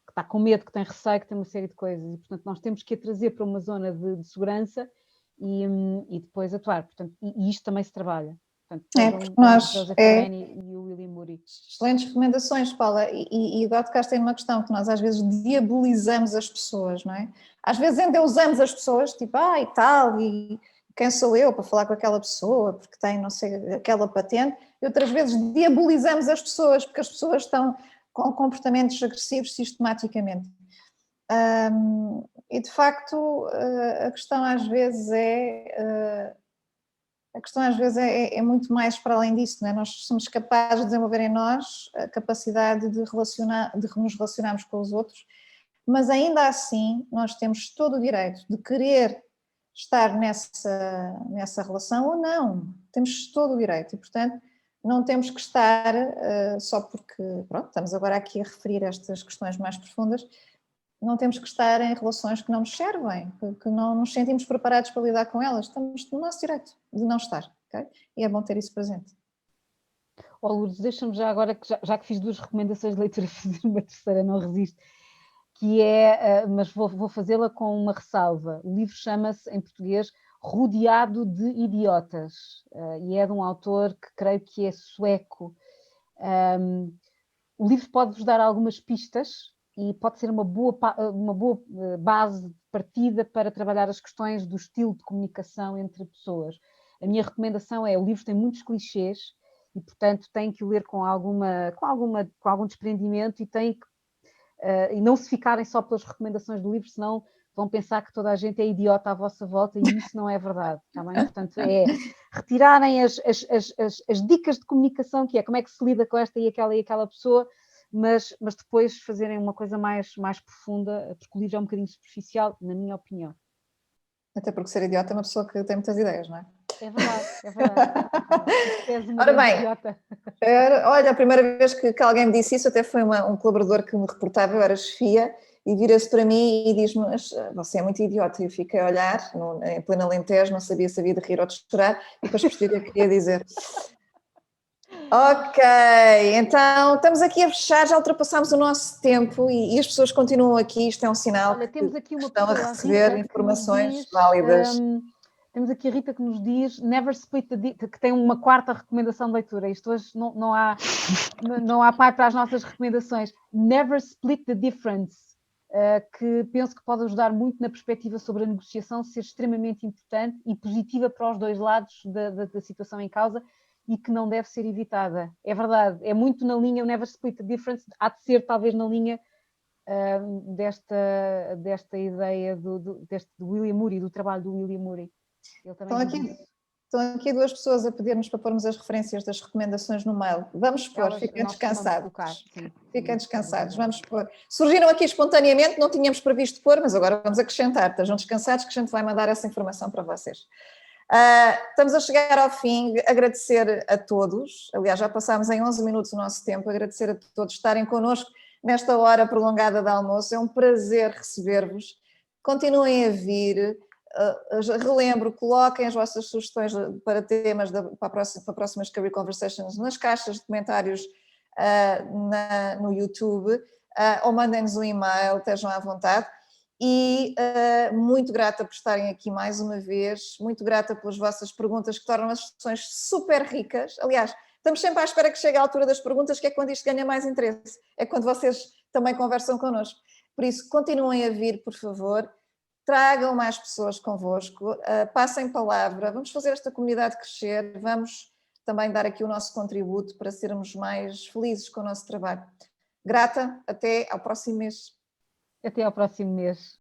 que está com medo, que tem receio, que tem uma série de coisas, e portanto nós temos que a trazer para uma zona de segurança e depois atuar. Portanto, e isto também se trabalha. Portanto, Porque nós, o Joseph Granny e o William Ury. Excelentes recomendações, Paula, e agora tocaste em uma questão que nós às vezes diabolizamos as pessoas, não é? Às vezes endeusamos as pessoas, tipo, e tal, e quem sou eu para falar com aquela pessoa, porque tem, não sei, aquela patente, e outras vezes diabolizamos as pessoas, porque as pessoas estão com comportamentos agressivos sistematicamente. E de facto, a questão às vezes é muito mais para além disso, não é? Nós somos capazes de desenvolver em nós a capacidade de nos relacionarmos com os outros, mas ainda assim nós temos todo o direito de querer estar nessa relação ou não, temos todo o direito, e portanto não temos que estar só porque, pronto, estamos agora aqui a referir estas questões mais profundas, não temos que estar em relações que não nos servem, que não nos sentimos preparados para lidar com elas. Estamos no nosso direito de não estar, ok? E é bom ter isso presente. Lourdes, deixa-me já agora, já que fiz 2 recomendações de leitura, fazer uma terceira, não resisto, que é, mas vou fazê-la com uma ressalva. O livro chama-se, em português, Rodeado de Idiotas, e é de um autor que creio que é sueco. O livro pode-vos dar algumas pistas e pode ser uma boa base de partida para trabalhar as questões do estilo de comunicação entre pessoas. A minha recomendação é, o livro tem muitos clichês e, portanto, tem que o ler com algum desprendimento e não se ficarem só pelas recomendações do livro, senão vão pensar que toda a gente é idiota à vossa volta, e isso não é verdade, está bem? Portanto, é retirarem as dicas de comunicação, que é como é que se lida com esta e aquela pessoa, mas depois fazerem uma coisa mais profunda, porque o livro é um bocadinho superficial, na minha opinião. Até porque ser idiota é uma pessoa que tem muitas ideias, não é? É verdade. Ora bem, olha, a primeira vez que alguém me disse isso até foi um colaborador que me reportava, eu era chefia, e vira-se para mim e diz-me, você é muito idiota, e eu fiquei a olhar, em pleno Alentejo, não sabia se havia de rir ou de chorar, e depois percebi o que queria dizer. Ok, então estamos aqui a fechar, já ultrapassámos o nosso tempo e as pessoas continuam aqui, isto é um sinal. Olha, temos aqui uma estão pessoa, a receber Rita, informações válidas. Temos aqui a Rita que nos diz Never Split que tem uma 4ª recomendação de leitura. Isto hoje não há pai para as nossas recomendações. Never Split the Difference, que penso que pode ajudar muito na perspectiva sobre a negociação, ser extremamente importante e positiva para os 2 lados da situação em causa, e que não deve ser evitada. É verdade, é muito na linha, o Never Split the Difference há de ser talvez na linha desta ideia do William Ury, do trabalho do William Ury. Ele também Estão aqui duas pessoas a pedir-nos para pormos as referências das recomendações no mail. Vamos pôr, fiquem descansados. Fiquem descansados, vamos pôr. Surgiram aqui espontaneamente, não tínhamos previsto pôr, mas agora vamos acrescentar. Estejam descansados que a gente vai mandar essa informação para vocês. Estamos a chegar ao fim, agradecer a todos. Aliás, já passámos em 11 minutos o nosso tempo, agradecer a todos estarem connosco nesta hora prolongada de almoço. É um prazer receber-vos. Continuem a vir. Relembro, coloquem as vossas sugestões para temas para próximas Career Conversations nas caixas de comentários no YouTube, ou mandem-nos um e-mail, estejam à vontade. E muito grata por estarem aqui mais uma vez, muito grata pelas vossas perguntas que tornam as sessões super ricas. Aliás, estamos sempre à espera que chegue a altura das perguntas, que é quando isto ganha mais interesse, é quando vocês também conversam connosco. Por isso, continuem a vir, por favor. Tragam mais pessoas convosco, passem palavra, vamos fazer esta comunidade crescer, vamos também dar aqui o nosso contributo para sermos mais felizes com o nosso trabalho. Grata, até ao próximo mês. Até ao próximo mês.